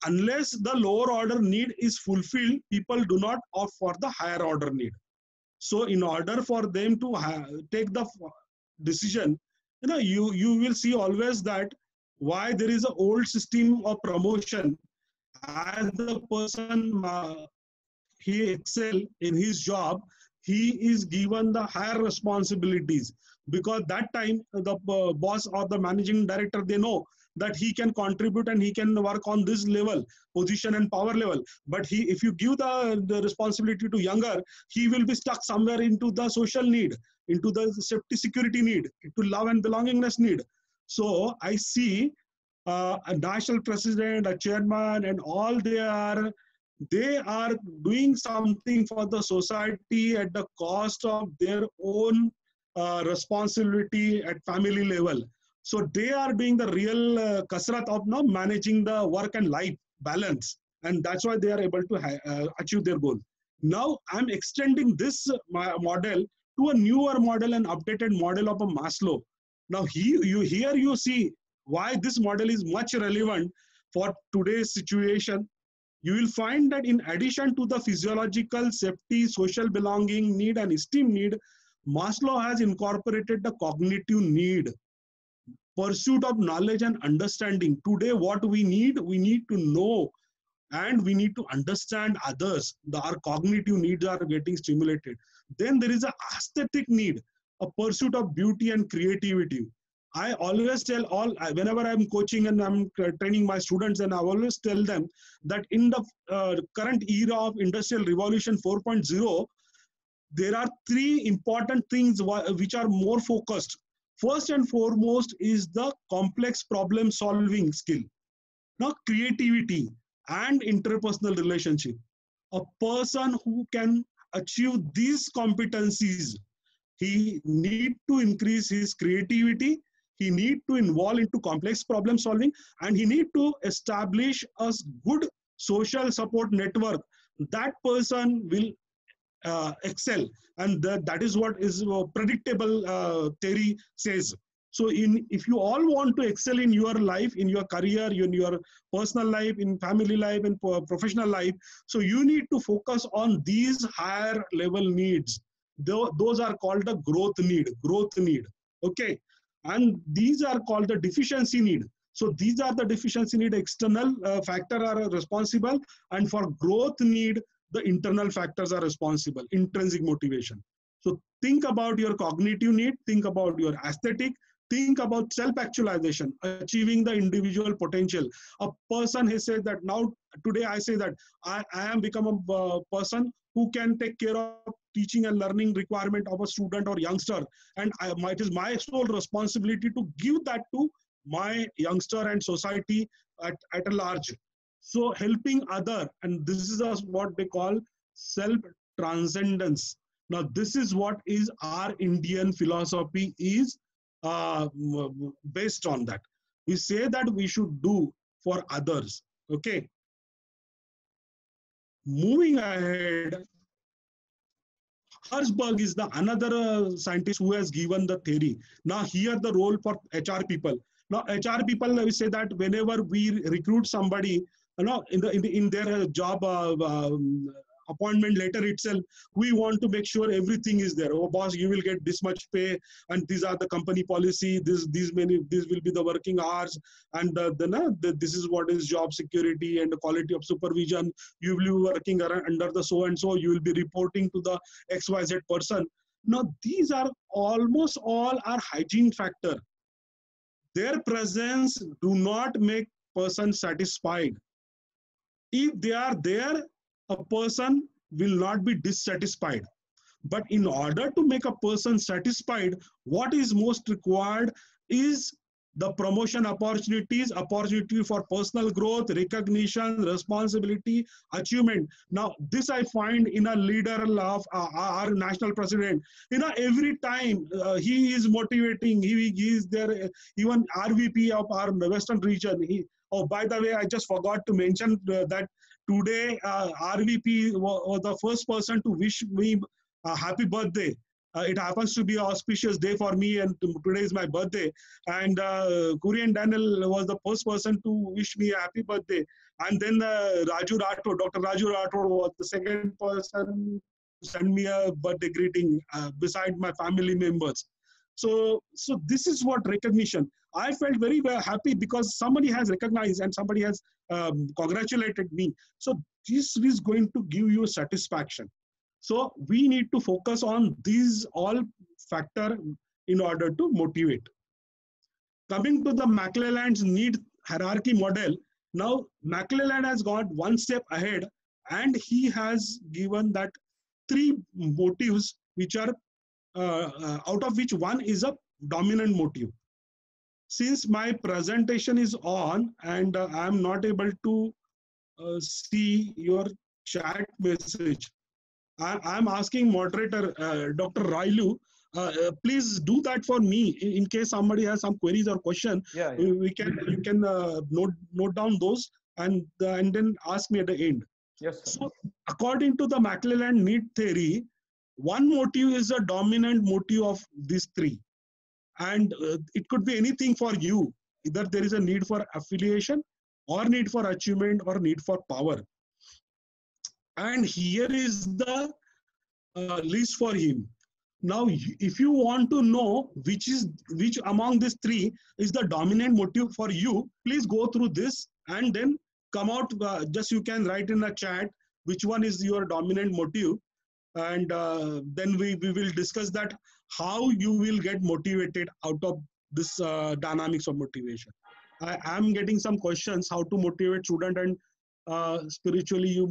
unless the lower order need is fulfilled, people do not opt for the higher order need. So in order for them to take the decision, you will see always that why there is an old system of promotion. As the person he excel in his job, he is given the higher responsibilities, because that time the boss or the managing director, they know that he can contribute and he can work on this level, position and power level. But if you give the responsibility to younger, he will be stuck somewhere into the social need, into the safety security need, into love and belongingness need. So I see a national president, a chairman, and all they are doing something for the society at the cost of their own responsibility at family level. So they are doing the real kasrat of now managing the work and life balance, and that's why they are able to achieve their goal. Now I'm extending this model to a newer model, an updated model of a Maslow. Now here you see why this model is much relevant for today's situation. You will find that in addition to the physiological, safety, social belonging need, and esteem need, Maslow has incorporated the cognitive need, pursuit of knowledge and understanding. Today, what we need to know and we need to understand others. Our cognitive needs are getting stimulated. Then there is an aesthetic need, a pursuit of beauty and creativity. I always tell whenever I'm coaching and I'm training my students, and I always tell them that in the current era of Industrial Revolution 4.0, there are three important things which are more focused. First and foremost is the complex problem solving skill. Now, creativity and interpersonal relationship. A person who can achieve these competencies, he need to increase his creativity, he need to involve into complex problem solving, and he need to establish a good social support network. That person will excel, and that is what is predictable theory says. So if you all want to excel in your life, in your career, in your personal life, in family life, and professional life, so you need to focus on these higher level needs. Those are called the growth need. Okay, and these are called the deficiency need. So these are the deficiency need. External factor are responsible, and for growth need, the internal factors are responsible, intrinsic motivation. So think about your cognitive need, think about your aesthetic, think about self-actualization, achieving the individual potential. A person has said that now, today I say that I am become a person who can take care of teaching and learning requirement of a student or youngster. And it is my sole responsibility to give that to my youngster and society at a large. So helping other, and this is what they call self-transcendence. Now this is what is our Indian philosophy is based on that. We say that we should do for others. Okay. Moving ahead, Hertzberg is the another scientist who has given the theory. Now here the role for HR people. Now HR people, we say that whenever we recruit somebody, in their job appointment letter itself, we want to make sure everything is there. Oh, boss, you will get this much pay, and these are the company policy. This will be the working hours, and this is what is job security and the quality of supervision. You will be working under the so and so. You will be reporting to the XYZ person. Now, these are almost all are hygiene factor. Their presence do not make person satisfied. If they are there, a person will not be dissatisfied. But in order to make a person satisfied, what is most required is the promotion opportunities, opportunity for personal growth, recognition, responsibility, achievement. Now, this I find in a leader of our national president. Every time he is motivating, he is there, even RVP of our Western region. Oh, by the way, I just forgot to mention that today RVP was the first person to wish me a happy birthday. It happens to be an auspicious day for me, and today is my birthday. And Kurian Daniel was the first person to wish me a happy birthday. And then Raju Rathore, Dr. Raju Rathore was the second person to send me a birthday greeting beside my family members. So this is what recognition. I felt very, very happy because somebody has recognized and somebody has congratulated me. So this is going to give you satisfaction. So we need to focus on these all factors in order to motivate. Coming to the McClelland's need hierarchy model, now McClelland has got one step ahead, and he has given that 3 motives which are out of which one is a dominant motive. Since my presentation is on and I am not able to see your chat message, I'm asking moderator, Dr. Railu, please do that for me in case somebody has some queries or question. Yeah. You can note down those and then ask me at the end. Yes, sir. So according to the McClelland need theory, one motive is a dominant motive of these 3. And it could be anything for you. Either there is a need for affiliation or need for achievement or need for power. And here is the list for him. Now, if you want to know which among these 3 is the dominant motive for you, please go through this and then come out. Just you can write in the chat which one is your dominant motive, and then we will discuss that how you will get motivated out of this dynamics of motivation. I am getting some questions how to motivate student, and spiritually you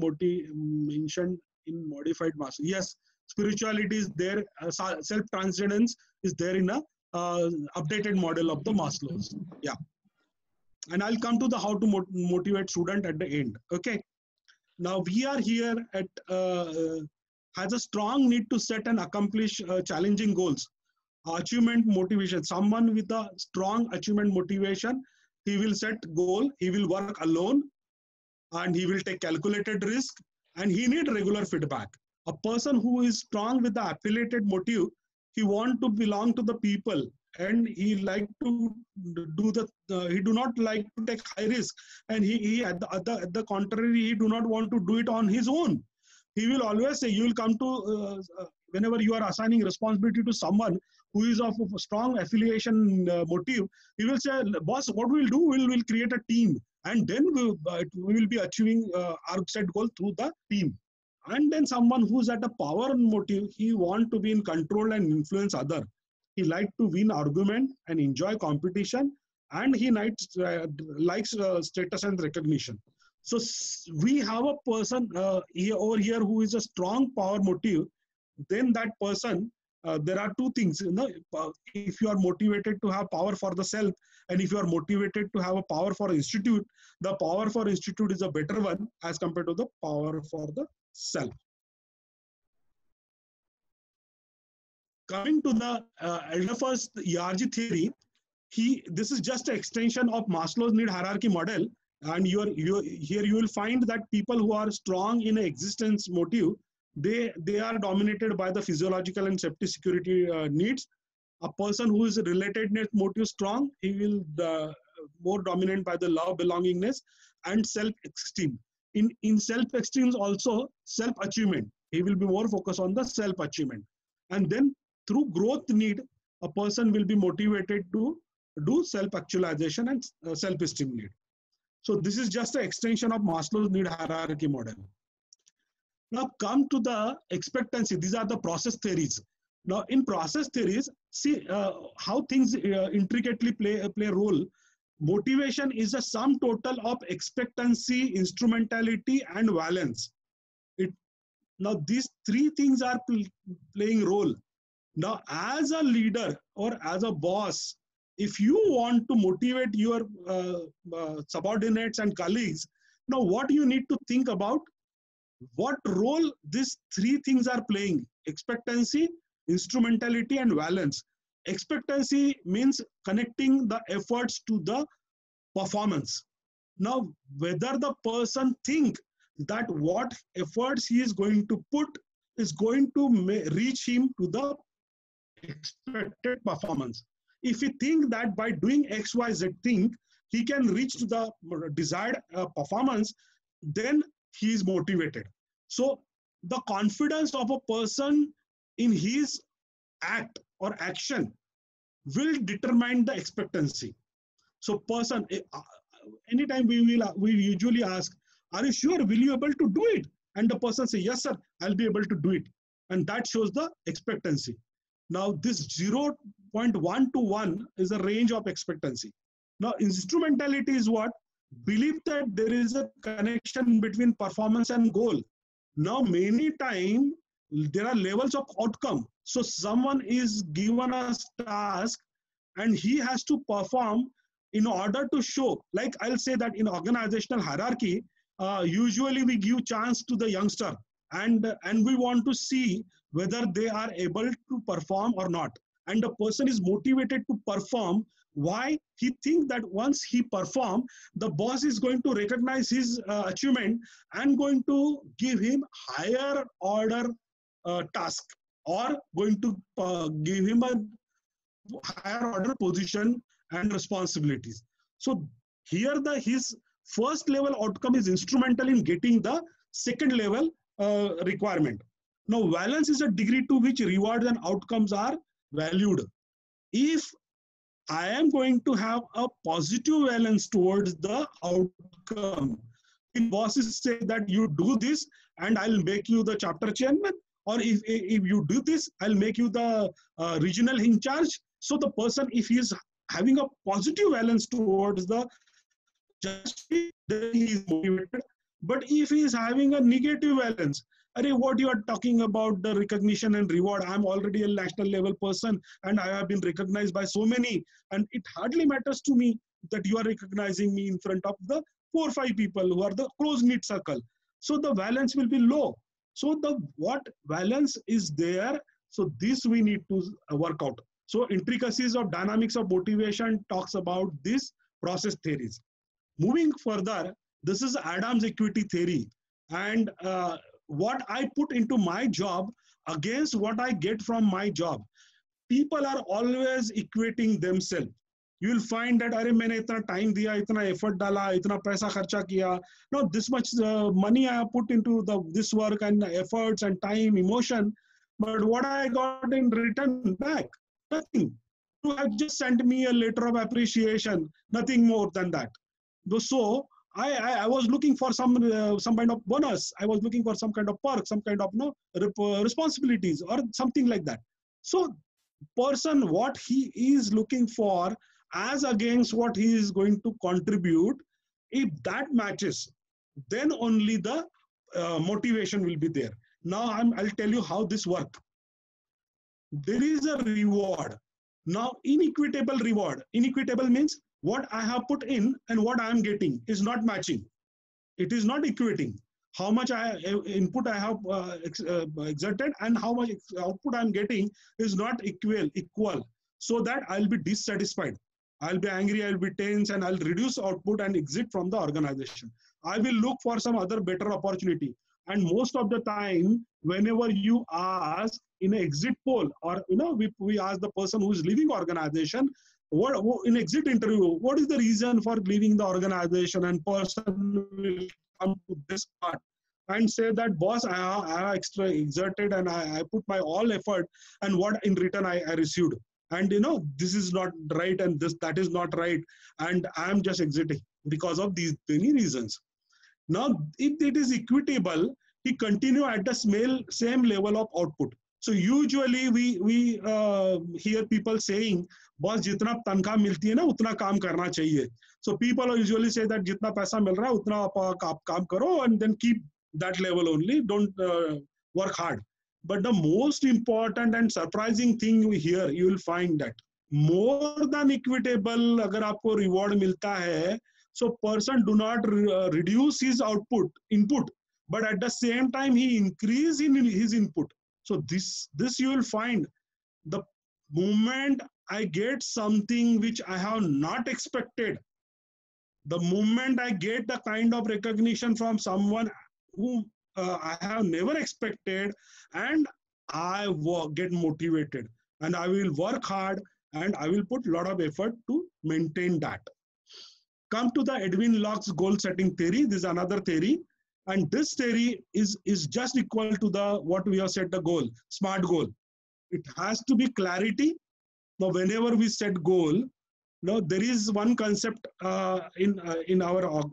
mentioned in modified master. Yes, spirituality is there, self-transcendence is there in a updated model of the Maslow's. Yeah, and I'll come to the how to motivate student at the end. Okay, now we are here at has a strong need to set and accomplish challenging goals. Achievement motivation. Someone with a strong achievement motivation, he will set goal, he will work alone, and he will take calculated risk, and he need regular feedback. A person who is strong with the affiliated motive, he want to belong to the people, and he like to do he do not like to take high risk, and he at the contrary, he do not want to do it on his own. He will always say, you will come to, whenever you are assigning responsibility to someone who is of a strong affiliation motive, he will say, boss, what we will do, we will create a team, and then we will be achieving our set goal through the team. And then someone who's at a power motive, he want to be in control and influence other. He like to win argument and enjoy competition, and he likes status and recognition. So we have a person over here who is a strong power motive. Then that person, there are 2 things. If you are motivated to have power for the self, and if you are motivated to have a power for institute, the power for institute is a better one as compared to the power for the self. Coming to the Alderfer's ERG theory, this is just an extension of Maslow's need hierarchy model. And here you will find that people who are strong in existence motive, they are dominated by the physiological and safety security needs. A person who is relatedness motive strong, he will more dominant by the love, belongingness, and self-esteem. in self-esteem also self-achievement. He will be more focused on the self-achievement. And then through growth need, a person will be motivated to do self-actualization and self-esteem need. So this is just an extension of Maslow's need hierarchy model. Now come to the expectancy. These are the process theories. Now in process theories, see how things intricately play a role. Motivation is a sum total of expectancy, instrumentality, and valence. Now these three things are playing role. Now as a leader or as a boss, if you want to motivate your subordinates and colleagues, now what you need to think about, what role these three things are playing: expectancy, instrumentality, and valence. Expectancy means connecting the efforts to the performance. Now, whether the person think that what efforts he is going to put is going to reach him to the expected performance. If he think that by doing XYZ thing, he can reach to the desired performance, then he is motivated. So the confidence of a person in his act or action will determine the expectancy. So person, anytime we usually ask, are you sure, will you able to do it? And the person say, yes sir, I'll be able to do it. And that shows the expectancy. Now this 0.1 to 1 is the range of expectancy. Now instrumentality is what? Believe that there is a connection between performance and goal. Now many times there are levels of outcome. So someone is given a task and he has to perform in order to show, like I'll say that in organizational hierarchy, usually we give chance to the youngster and we want to see whether they are able to perform or not. And the person is motivated to perform. Why? He thinks that once he perform, the boss is going to recognize his achievement and going to give him higher order task, or going to give him a higher order position and responsibilities. So here his first level outcome is instrumental in getting the second level requirement. Now valence is a degree to which rewards and outcomes are valued. If I am going to have a positive valence towards the outcome, if bosses say that you do this and I'll make you the chapter chairman, or if you do this, I'll make you the regional in charge. So the person, if he is having a positive valence towards the justice, then he is motivated. But if he is having a negative valence, what you are talking about the recognition and reward, I'm already a national level person and I have been recognized by so many, and it hardly matters to me that you are recognizing me in front of the 4 or 5 people who are the close-knit circle. So the valence will be low. So what valence is there? So this we need to work out. So intricacies of dynamics of motivation talks about these process theories. Moving further, this is Adams equity theory, and what I put into my job against what I get from my job. People are always equating themselves. You will find that, "Arey, maine itna time diya, itna effort dala, itna paisa kharcha kiya. Now this much money I have put into this work and efforts and time, emotion, but what I got in return back? Nothing. You have just sent me a letter of appreciation, nothing more than that." So I was looking for some kind of bonus. I was looking for some kind of perk, some kind of responsibilities or something like that. So person, what he is looking for as against what he is going to contribute, if that matches, then only the motivation will be there. Now I'll tell you how this works. There is a reward. Now inequitable reward. Inequitable means what I have put in and what I am getting is not matching. It is not equating. How much input I have exerted and how much output I am getting is not equal. So that I'll be dissatisfied. I'll be angry, I'll be tense, and I'll reduce output and exit from the organization. I will look for some other better opportunity. And most of the time, whenever you ask in an exit poll, or we ask the person who is leaving organization, what in exit interview, what is the reason for leaving the organization, and person will come to this part and say that, boss, I have extra exerted and I put my all effort, and what in return I received. And this is not right, and that is not right, and I am just exiting because of these many reasons. Now, if it is equitable, he continue at the same level of output. So usually we hear people saying, boss, जितना तनख्वाह मिलती है ना उतना काम करना चाहिए. So people usually say that जितना पैसा मिल रहा है उतना आप काम करो, and then keep that level only. Don't work hard. But the most important and surprising thing here, you will find that more than equitable अगर आपको reward मिलता है, so person do not reduce his input, but at the same time he increase in his input. So this you will find, the moment I get something which I have not expected, the moment I get the kind of recognition from someone who I have never expected, and I get motivated, and I will work hard, and I will put a lot of effort to maintain that. Come to the Edwin Locke's goal setting theory. This is another theory, and this theory is just equal to the what we have set the goal, SMART goal. It has to be clarity. Now, whenever we set goal, now there is one concept in our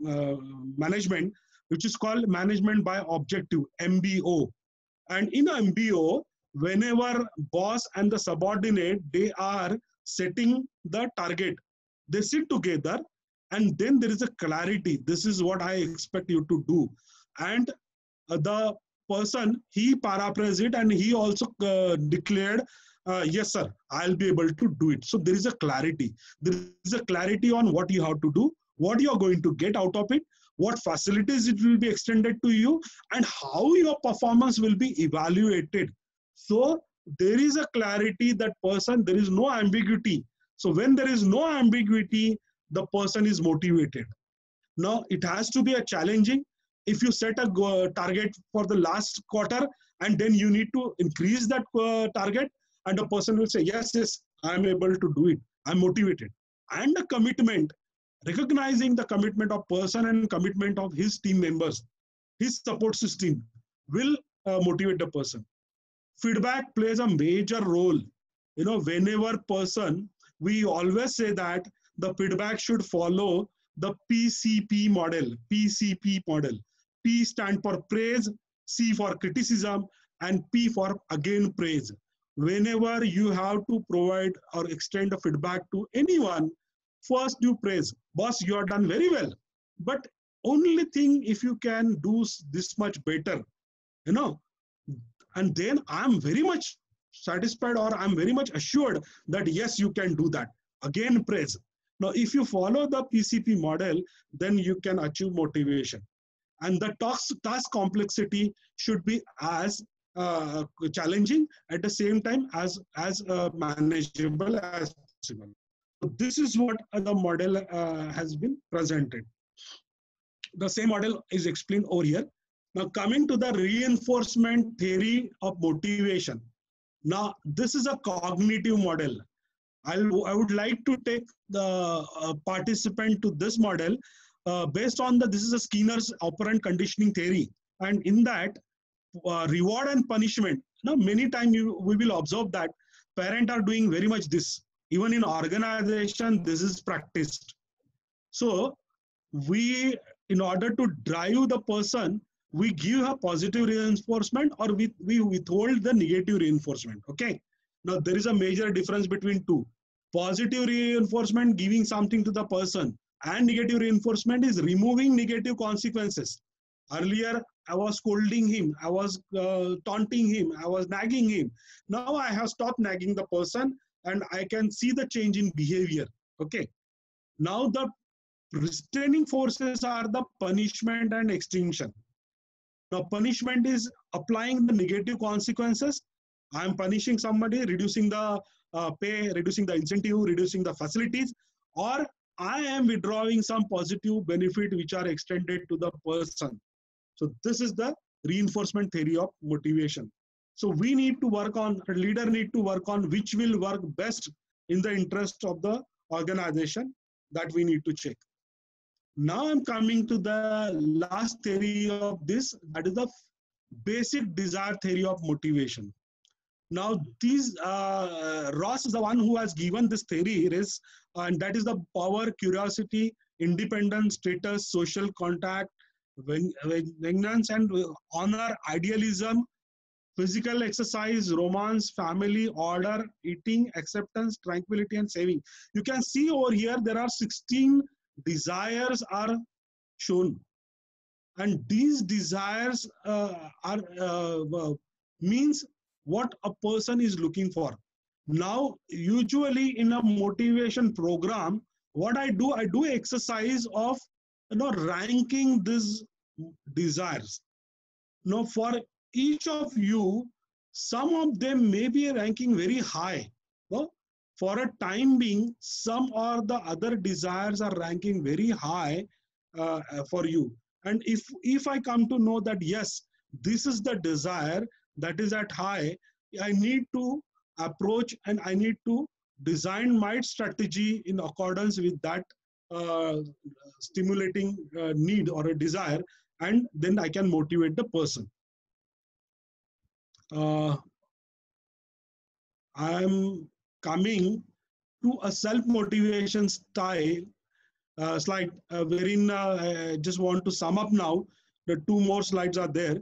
management which is called management by objective, MBO. And in MBO, whenever boss and the subordinate, they are setting the target, they sit together, and then there is a clarity. This is what I expect you to do. And the person, he paraphrased it, and he also declared, yes, sir, I'll be able to do it. So there is a clarity. There is a clarity on what you have to do, what you are going to get out of it, what facilities it will be extended to you, and how your performance will be evaluated. So there is a clarity, that person, there is no ambiguity. So when there is no ambiguity, the person is motivated. Now, it has to be a challenging. If you set a target for the last quarter, and then you need to increase that target, and the person will say, yes, I'm able to do it. I'm motivated. And the commitment, recognizing the commitment of person and commitment of his team members, his support system will motivate the person. Feedback plays a major role. Whenever person, we always say that the feedback should follow the PCP model. PCP model. P stand for praise, C for criticism, and P for again praise. Whenever you have to provide or extend a feedback to anyone, first you praise. Boss, you are done very well. But only thing, if you can do this much better, and then I'm very much satisfied, or I'm very much assured that yes, you can do that. Again, praise. Now, if you follow the PCP model, then you can achieve motivation. And the task complexity should be as challenging, at the same time as manageable as possible. So this is what the model has been presented. The same model is explained over here. Now, coming to the reinforcement theory of motivation. Now, this is a cognitive model. I would like to take the participant to this model based on this is a Skinner's operant conditioning theory. And in that, reward and punishment, many times we will observe that parents are doing very much this. Even in organization, this is practiced. So we, in order to drive the person, we give a positive reinforcement, or we withhold the negative reinforcement. Okay. Now there is a major difference between two. Positive reinforcement, giving something to the person, and negative reinforcement is removing negative consequences. Earlier, I was scolding him, I was taunting him, I was nagging him. Now I have stopped nagging the person, and I can see the change in behavior. Okay. Now the restraining forces are the punishment and extinction. Now punishment is applying the negative consequences. I am punishing somebody, reducing the pay, reducing the incentive, reducing the facilities, or I am withdrawing some positive benefit which are extended to the person. So this is the reinforcement theory of motivation. So we need to work on, a leader need to work on which will work best in the interest of the organization, that we need to check. Now I'm coming to the last theory of this, that is the basic desire theory of motivation. Now, Ross is the one who has given this theory, and that is the power, curiosity, independence, status, social contact, vengeance, and honor, idealism, physical exercise, romance, family, order, eating, acceptance, tranquility, and saving. You can see over here there are 16 desires are shown, and these desires are means what a person is looking for. Now, usually in a motivation program, what I do exercise of ranking these desires. Now, for each of you, some of them may be ranking very high. No? For a time being, some or the other desires are ranking very high for you. And if I come to know that, yes, this is the desire that is at high, I need to approach and I need to design my strategy in accordance with that stimulating need or a desire, and then I can motivate the person. I'm coming to a self-motivation slide wherein I just want to sum up now. The 2 more slides are there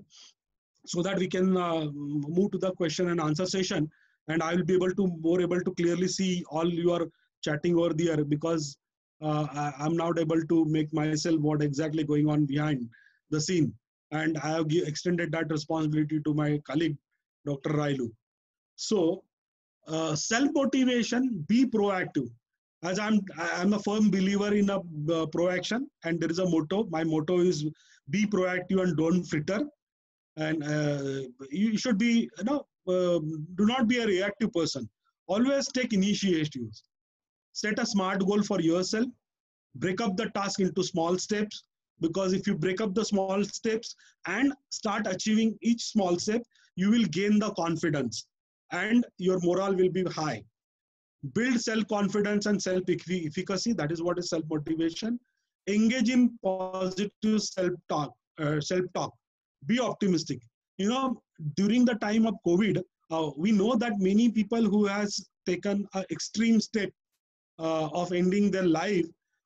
so that we can move to the question and answer session, and I will be able to clearly see all your chatting over there, because I'm not able to make myself what exactly going on behind the scene, and I have extended that responsibility to my colleague, Dr. Railu. So, self-motivation, be proactive. As I'm a firm believer in a proaction, and there is a motto. My motto is be proactive and don't fritter. And you should be, do not be a reactive person. Always take initiatives. Set a smart goal for yourself. Break up the task into small steps, because if you break up the small steps and start achieving each small step, you will gain the confidence and your morale will be high. Build self-confidence and self-efficacy. That is what is self-motivation. Engage in positive self-talk. Be optimistic. During the time of COVID, we know that many people who has taken an extreme step of ending their life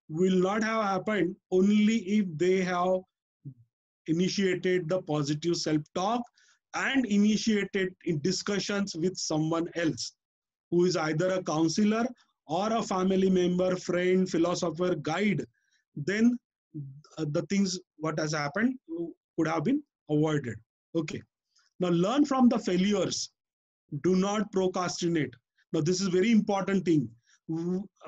will not have happened only if they have initiated the positive self-talk and initiated in discussions with someone else who is either a counselor or a family member, friend, philosopher, guide. Then the things what has happened could have been avoided. Okay. Now learn from the failures. Do not procrastinate. Now this is very important thing.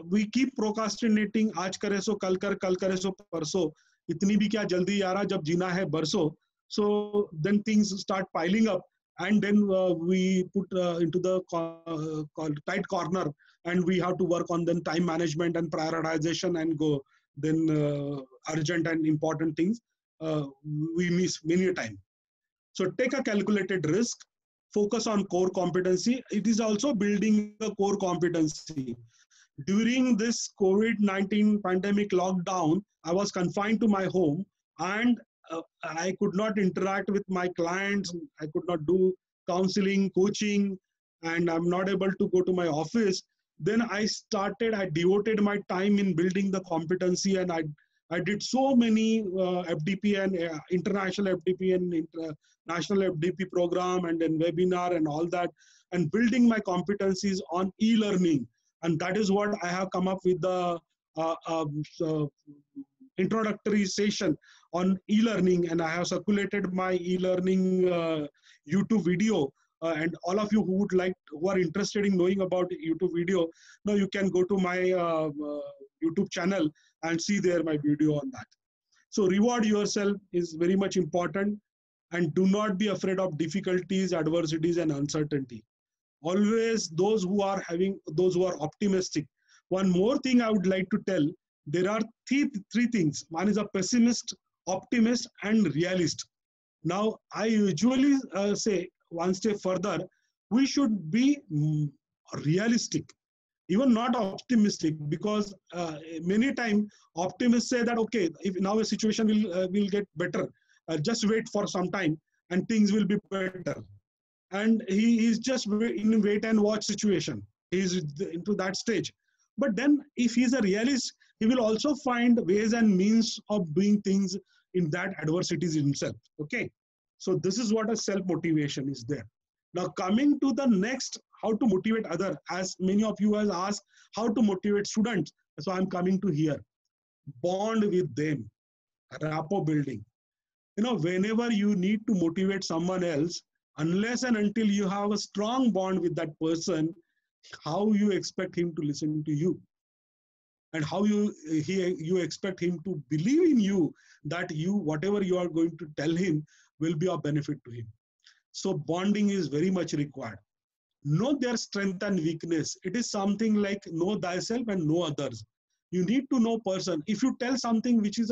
We keep procrastinating. आज करे सो कल करे सो परसों. इतनी भी क्या जल्दी यारा जब जीना है बरसों. So then things start piling up, and then we put into the tight corner, and we have to work on then time management and prioritization and go. Then urgent and important things we miss many a time. So take a calculated risk. Focus on core competency. It is also building a core competency. During this COVID-19 pandemic lockdown, I was confined to my home, and I could not interact with my clients. I could not do counseling, coaching, and I'm not able to go to my office. Then I devoted my time in building the competency, and I did so many FDP and international FDP and national FDP program, and then webinar and all that, and building my competencies on e-learning. And that is what I have come up with the introductory session on e-learning, and I have circulated my e-learning YouTube video. And all of you who are interested in knowing about YouTube video, now you can go to my YouTube channel and see there my video on that. So reward yourself is very much important, and do not be afraid of difficulties, adversities, and uncertainty. Always those who are optimistic. One more thing I would like to tell, there are three things. One is a pessimist, optimist, and realist. Now, I usually say one step further, we should be realistic. even not optimistic, because many times optimists say that, okay, if now a situation will get better, just wait for some time and things will be better. And he is just in wait and watch situation. He is into that stage. But then if he's a realist, he will also find ways and means of doing things in that adversities himself. Okay. So this is what a self-motivation is there. Now coming to the next, how to motivate other, as many of you has asked how to motivate students. So I'm coming to here. Bond with them, rapport building. Whenever you need to motivate someone else, unless and until you have a strong bond with that person, how you expect him to listen to you? And how you expect him to believe in you, that whatever you are going to tell him will be of benefit to him. So bonding is very much required. Know their strength and weakness. It is something like know thyself and know others. You need to know person. If you tell something which is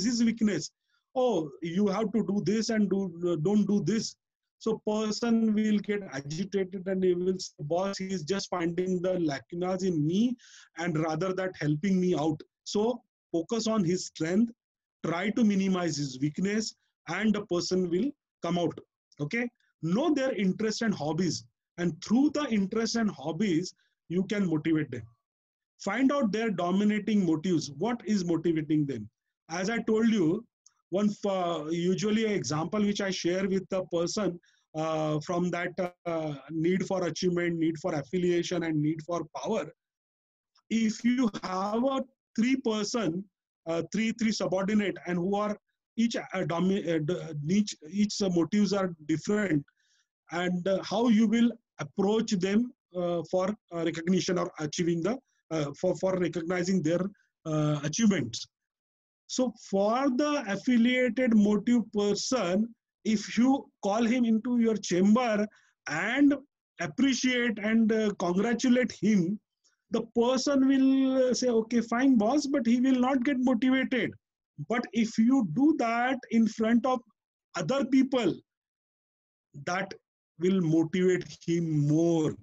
his weakness, oh, you have to do this and don't do this. So person will get agitated and he will say, boss, he is just finding the lacunas in me and rather that helping me out. So focus on his strength, try to minimize his weakness, and the person will come out. Okay. Know their interests and hobbies. And through the interests and hobbies, you can motivate them. Find out their dominating motives. What is motivating them? As I told you, one usually an example which I share with the person from that need for achievement, need for affiliation, and need for power. If you have a three subordinate, and who are each motives are different, and how you will approach them for recognition or achieving the for recognizing their achievements. So for the affiliated motive person, if you call him into your chamber and appreciate and congratulate him, the person will say, okay, fine, boss, but he will not get motivated. But if you do that in front of other people, that will motivate him more.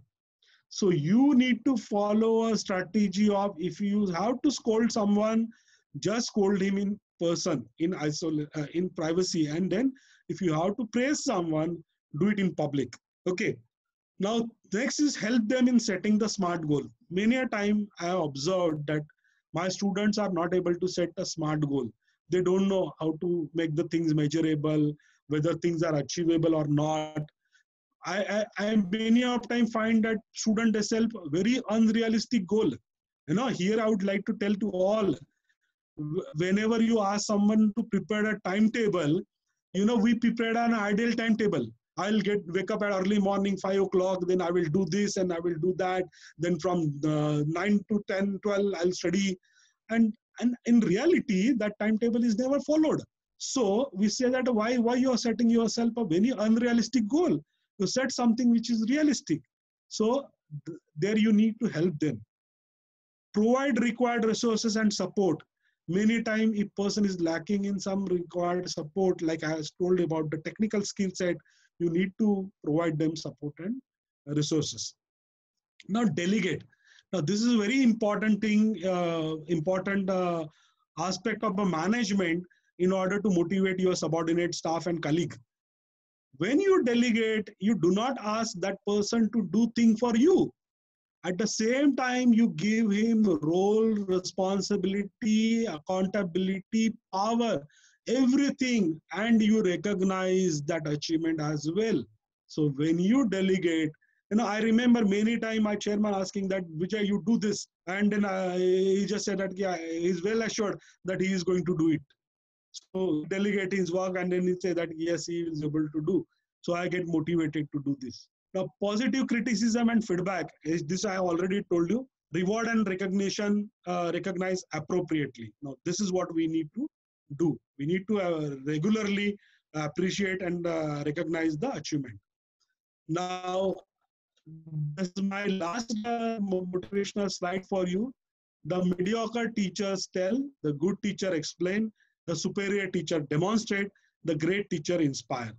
So you need to follow a strategy of, if you have to scold someone, just scold him in person, in privacy. And then if you have to praise someone, do it in public. Okay. Now, next is help them in setting the SMART goal. Many a time I have observed that my students are not able to set a SMART goal. They don't know how to make the things measurable, whether things are achievable or not. I many of time find that student themselves very unrealistic goal. Here I would like to tell to all, whenever you ask someone to prepare a timetable, we prepared an ideal timetable. I'll wake up at early morning, 5 o'clock, then I will do this and I will do that. Then from 9 to 10, 12, I'll study. And in reality, that timetable is never followed. So we say that why you are setting yourself a very unrealistic goal? You set something which is realistic. So there you need to help them. Provide required resources and support. Many times, if person is lacking in some required support, like I was told about the technical skill set, you need to provide them support and resources. Now, delegate. Now, this is a very important thing, aspect of a management in order to motivate your subordinate staff and colleague. When you delegate, you do not ask that person to do things for you. At the same time, you give him role, responsibility, accountability, power, everything, and you recognize that achievement as well. So when you delegate, I remember many times my chairman asking that, Vijay, you do this. And then he just said that, yeah, he's well assured that he is going to do it. So delegate his work and then he say that, yes, he is able to do. So I get motivated to do this. Now, positive criticism and feedback, is this I already told you. Reward and recognition, recognize appropriately. Now, this is what we need to do. We need to regularly appreciate and recognize the achievement. Now, this is my last motivational slide for you. The mediocre teachers tell, the good teacher explain, the superior teacher demonstrate, the great teacher inspire.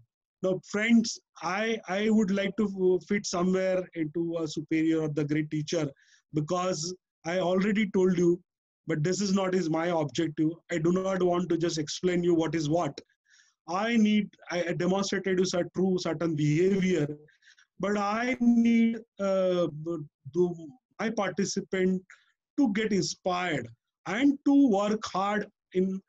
Now, friends, I would like to fit somewhere into a superior or the great teacher, because I already told you, but this is not is my objective. I do not want to just explain you what is what. I demonstrated you certain behavior, but I need my participant to get inspired and to work hard in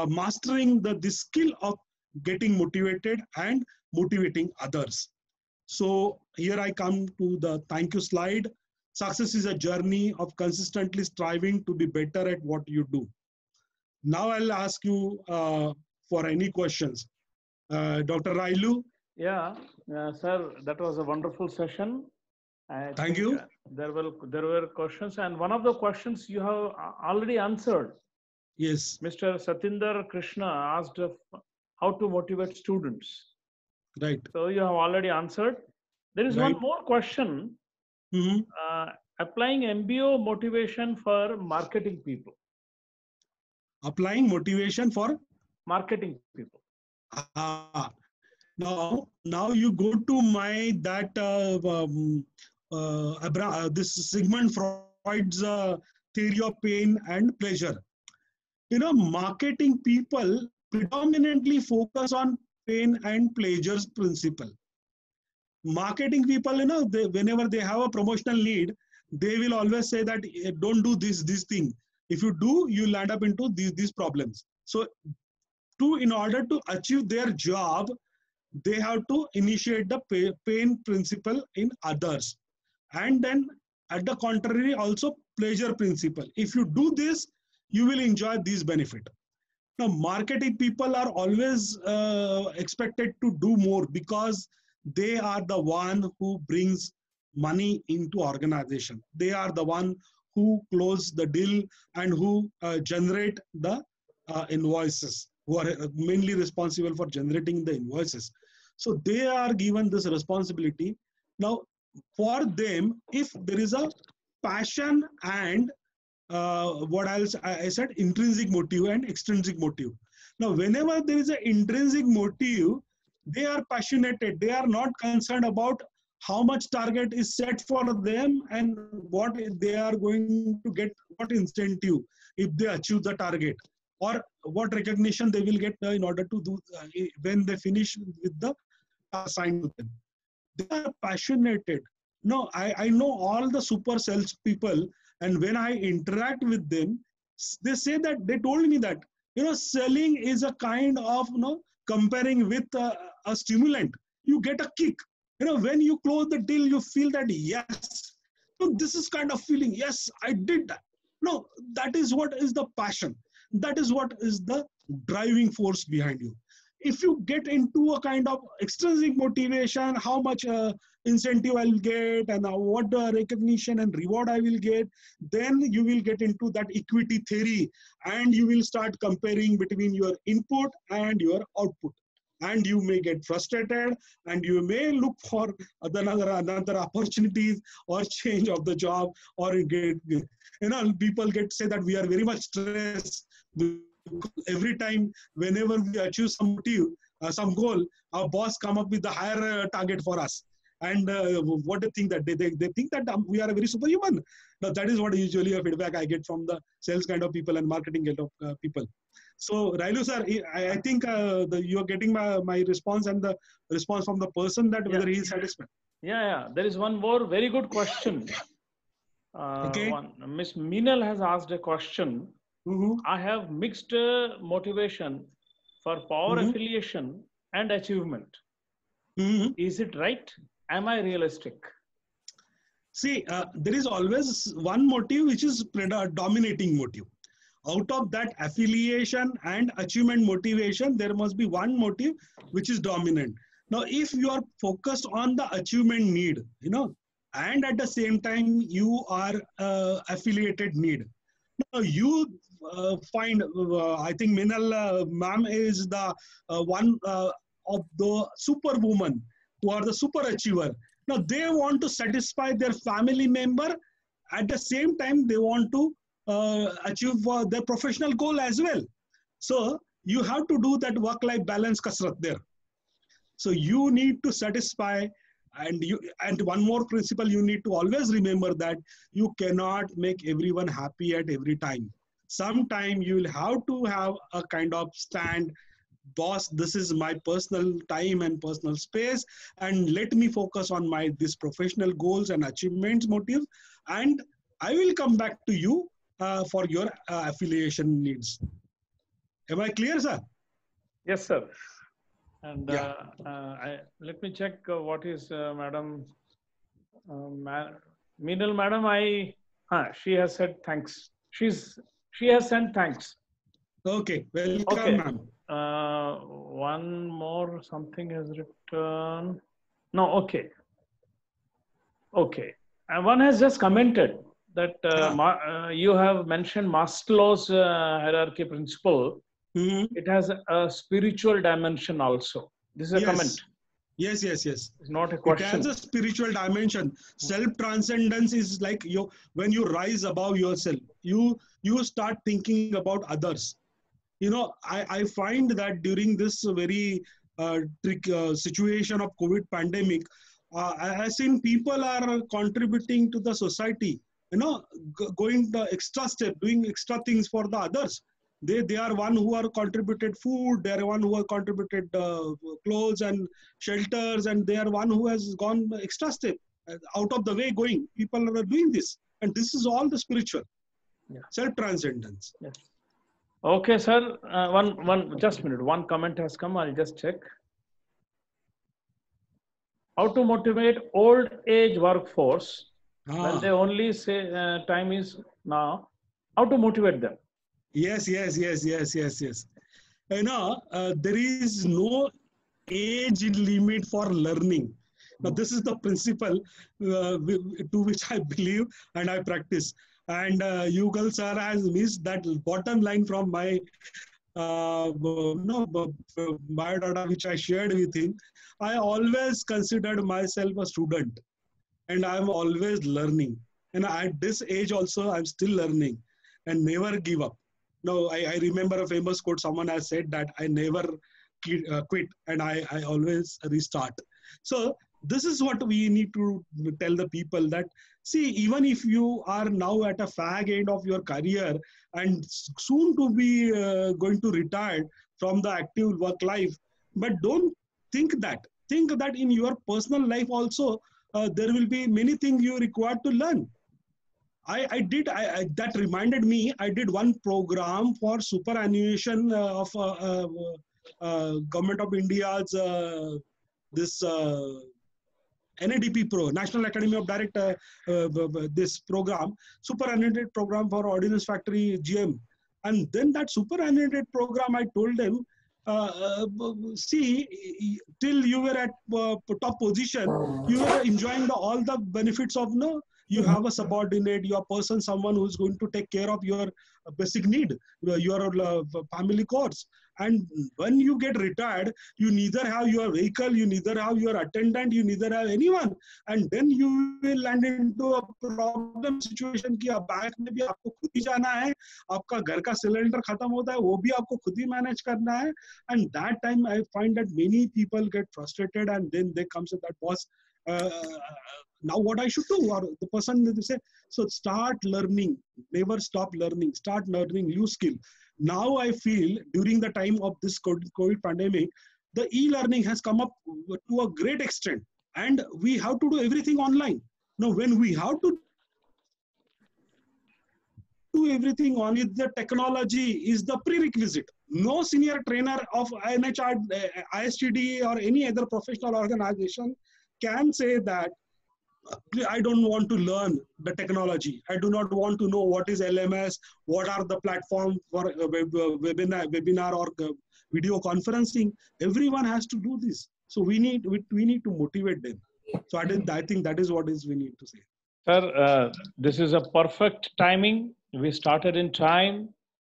mastering the skill of getting motivated and motivating others. So here I come to the thank you slide. Success is a journey of consistently striving to be better at what you do. Now I'll ask you for any questions. Dr. Railu? Yeah, sir, that was a wonderful session. Thank you. There were questions, and one of the questions you have already answered. Yes. Mr. Satinder Krishna asked how to motivate students. Right. So you have already answered. There is Right. one more question. Mm-hmm. Applying MBO motivation for marketing people. Applying motivation for marketing people. Now you go to my this Sigmund Freud's theory of pain and pleasure. Marketing people predominantly focus on pain and pleasures principle. Marketing people, whenever they have a promotional need, they will always say that don't do this thing. If you do, you land up into these problems. So in order to achieve their job, they have to initiate the pain principle in others. And then at the contrary, also pleasure principle. If you do this, you will enjoy this benefit. Now, marketing people are always expected to do more because they are the one who brings money into organization. They are the one who close the deal and who generate the invoices, who are mainly responsible for generating the invoices. So they are given this responsibility. Now, for them, if there is a passion and what else I said, intrinsic motive and extrinsic motive. Now, whenever there is an intrinsic motive, they are passionate. They are not concerned about how much target is set for them and what they are going to get, what incentive if they achieve the target, or what recognition they will get in order to do when they finish with the assigned to them. They are passionate. No, I know all the super sales people, and when I interact with them, they say that they told me that selling is a kind of comparing with a stimulant. You get a kick. When you close the deal, you feel that yes, this is kind of feeling. Yes, I did that. No, that is what is the passion. That is what is the driving force behind you. If you get into a kind of extrinsic motivation, how much incentive I'll get and what recognition and reward I will get, then you will get into that equity theory and you will start comparing between your input and your output. And you may get frustrated and you may look for another opportunities or change of the job, or get, people say that we are very much stressed. Every time, whenever we achieve some motive, some goal, our boss come up with the higher target for us. And what do you think that they think that we are a very superhuman? Now, that is what usually a feedback I get from the sales kind of people and marketing kind of people. So, Railu sir, I think you are getting my response and the response from the person that whether he is satisfied. Yeah. There is one more very good question. Okay. Miss Meenal has asked a question. Mm-hmm. I have mixed motivation for power affiliation and achievement. Mm-hmm. Is it right? Am I realistic? See, there is always one motive which is dominating motive. Out of that affiliation and achievement motivation, there must be one motive which is dominant. Now, if you are focused on the achievement need, and at the same time you are affiliated need. Now, you find, I think Meenal ma'am is the one of the superwoman who are the super achiever. Now, they want to satisfy their family member. At the same time, they want to achieve their professional goal as well. So you have to do that work-life balance kasrat there. So you need to satisfy and one more principle you need to always remember, that you cannot make everyone happy at every time. Sometime you will have to have a kind of stand, boss, this is my personal time and personal space, and let me focus on my this professional goals and achievements motive, and I will come back to you for your affiliation needs. Am I clear, sir? Yes, sir. And Yeah. let me check what is Madam Meenal Madam. She has said thanks. She has sent thanks. Okay, welcome, Okay. ma'am. One more something has returned. No, okay. Okay. And one has just commented that you have mentioned Maslow's hierarchy principle. Mm-hmm. It has a spiritual dimension also. This is a comment. Yes. It's not a It question. has a spiritual dimension. Self-transcendence is like when you rise above yourself, you start thinking about others. You know, I find that during this very situation of COVID pandemic, I have seen people are contributing to the society, you know, going the extra step, doing extra things for the others. They are one who are contributed food, they are one who are contributed clothes and shelters, and they are one who has gone extra step, out of the way going. People are doing this, and this is all the spiritual self-transcendence. Yes. Okay, sir. Just a minute. One comment has come. I'll just check. How to motivate old age workforce when they only say time is now? How to motivate them? Yes. You know, there is no age limit for learning. Now, this is the principle to which I believe and I practice. And Yugal sir has missed that bottom line from my biodata, which I shared with him. I always considered myself a student, and I'm always learning. And at this age also, I'm still learning, and never give up. No, I remember a famous quote. Someone has said that I never quit, and I always restart. So this is what we need to tell the people, that see, even if you are now at a fag end of your career and soon to be going to retire from the active work life, but don't think that in your personal life also there will be many things you require to learn. That reminded me, I did one program for superannuation of Government of India's this NADP Pro, National Academy of Direct, this program, superannuated program for Ordnance Factory GM. And then that superannuated program, I told them, see, till you were at top position, you were enjoying all the benefits of you have a subordinate, your person, someone who's going to take care of your basic need, your family course. And when you get retired, you neither have your vehicle, you neither have your attendant, you neither have anyone. And then you will land into a problem situation कि bank में भी आपको खुद ही जाना है, आपका घर का सिलेंडर खत्म होता है, वो भी आपको खुद ही मैनेज करना है. And that time I find that many people get frustrated, and then they comes to that boss, now what I should do, or the person they say. So start learning, never stop learning, start learning new skill. Now I feel during the time of this COVID pandemic, the e-learning has come up to a great extent, and we have to do everything online. Now when we have to do everything on it, the technology is the prerequisite. No senior trainer of NHR, ISTD or any other professional organization can say that I don't want to learn the technology. I do not want to know what is LMS, what are the platforms for webinar or video conferencing. Everyone has to do this. So we need to motivate them. So I think that is what we need to say. Sir, this is a perfect timing. We started in time,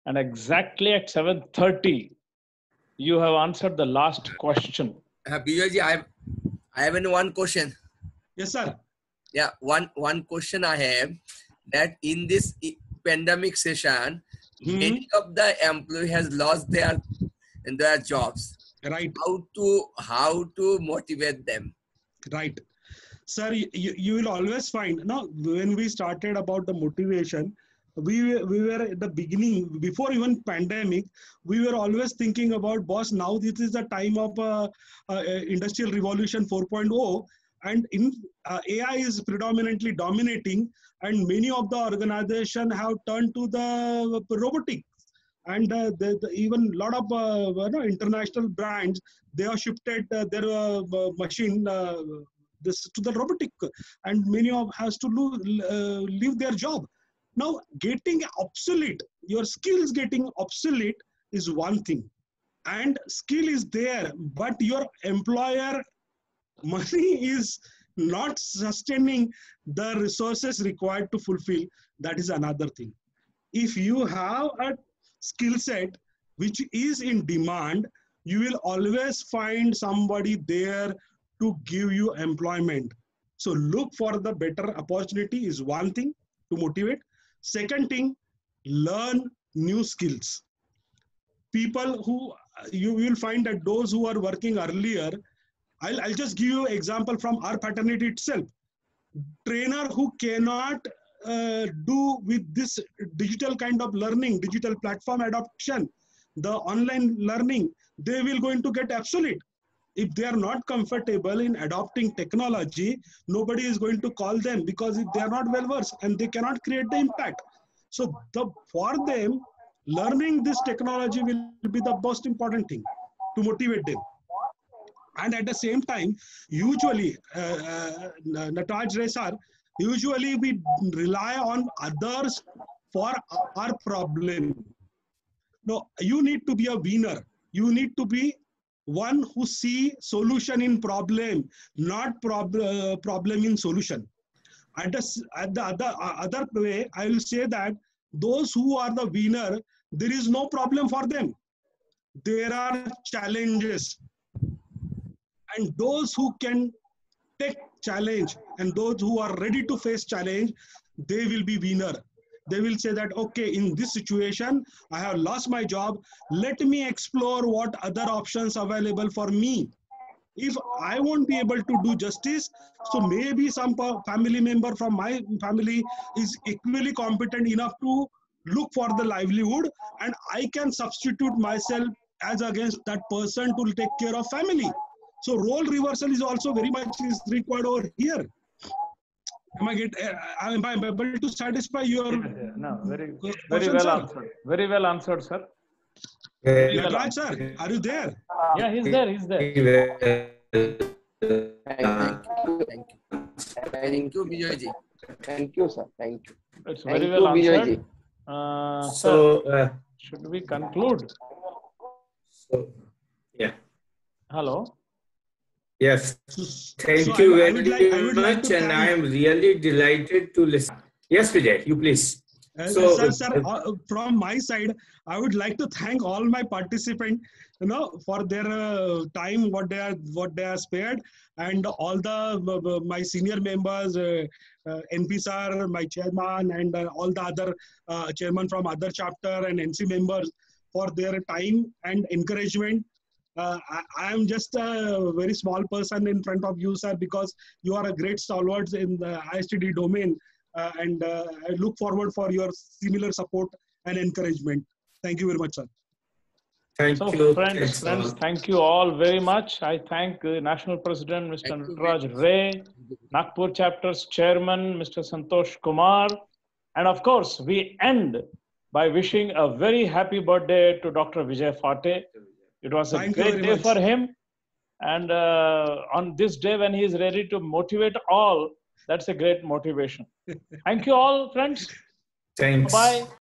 and exactly at 7:30, you have answered the last question. Bijoyji, I have one question. Yes, sir. Yeah, one question I have, that in this pandemic session, many of the employees has lost their jobs. Right. How to motivate them? Right. Sir, you will always find, now, when we started about the motivation, we were at the beginning, before even pandemic, we were always thinking about, boss, now this is the time of industrial revolution 4.0, and in AI is predominantly dominating, and many of the organization have turned to the robotics. And even a lot of international brands, they have shifted their machine this to the robotic, and many of has to leave their job. Now, getting obsolete, your skills getting obsolete is one thing, and skill is there, but your employer money is not sustaining the resources required to fulfill. That is another thing. If you have a skill set which is in demand, you will always find somebody there to give you employment. So look for the better opportunity is one thing to motivate. Second thing, learn new skills. People who, you will find that those who are working earlier, I'll just give you an example from our fraternity itself. Trainer who cannot do with this digital kind of learning, digital platform adoption, the online learning, they will going to get obsolete. If they are not comfortable in adopting technology, nobody is going to call them, because if they are not well versed and they cannot create the impact. So for them, learning this technology will be the most important thing to motivate them. And at the same time, usually, Nataj Ray sir, usually we rely on others for our problem. No, you need to be a winner. You need to be one who see solution in problem, not problem in solution. At the other way, I will say that those who are the winner, there is no problem for them. There are challenges. And those who can take challenge and those who are ready to face challenge, they will be winner. They will say that, okay, in this situation, I have lost my job. Let me explore what other options available for me. If I won't be able to do justice, so maybe some family member from my family is equally competent enough to look for the livelihood, and I can substitute myself as against that person to take care of family. So role reversal is also very much is required over here. Am I able to satisfy your? No, very question, well sir? answered. Very well answered, sir. Nataraj sir, are you there? Yeah, he's there. He's there. Thank you, Vijayji. Thank you, sir. Thank you. It's Thank very you, well Vijayji. answered. So, should we conclude? Yeah. Hello. Yes. Thank you very much, like and I am really delighted to listen. Yes, Vijay, you please. Sir, from my side, I would like to thank all my participants, for their time, what they are spared, and all the my senior members, NP sir, my chairman, and all the other chairman from other chapter and NC members for their time and encouragement. I am just a very small person in front of you, sir, because you are a great stalwarts in the ISTD domain. And I look forward for your similar support and encouragement. Thank you very much, sir. Thank you. Friends, thank you all very much. I thank National President, Mr. Nataraj Ray, Nagpur Chapter's Chairman, Mr. Santosh Kumar. And of course, we end by wishing a very happy birthday to Dr. Vijay Phate. It was a great day for him. And on this day, when he is ready to motivate all, that's a great motivation. Thank you all, friends. Thanks. Bye.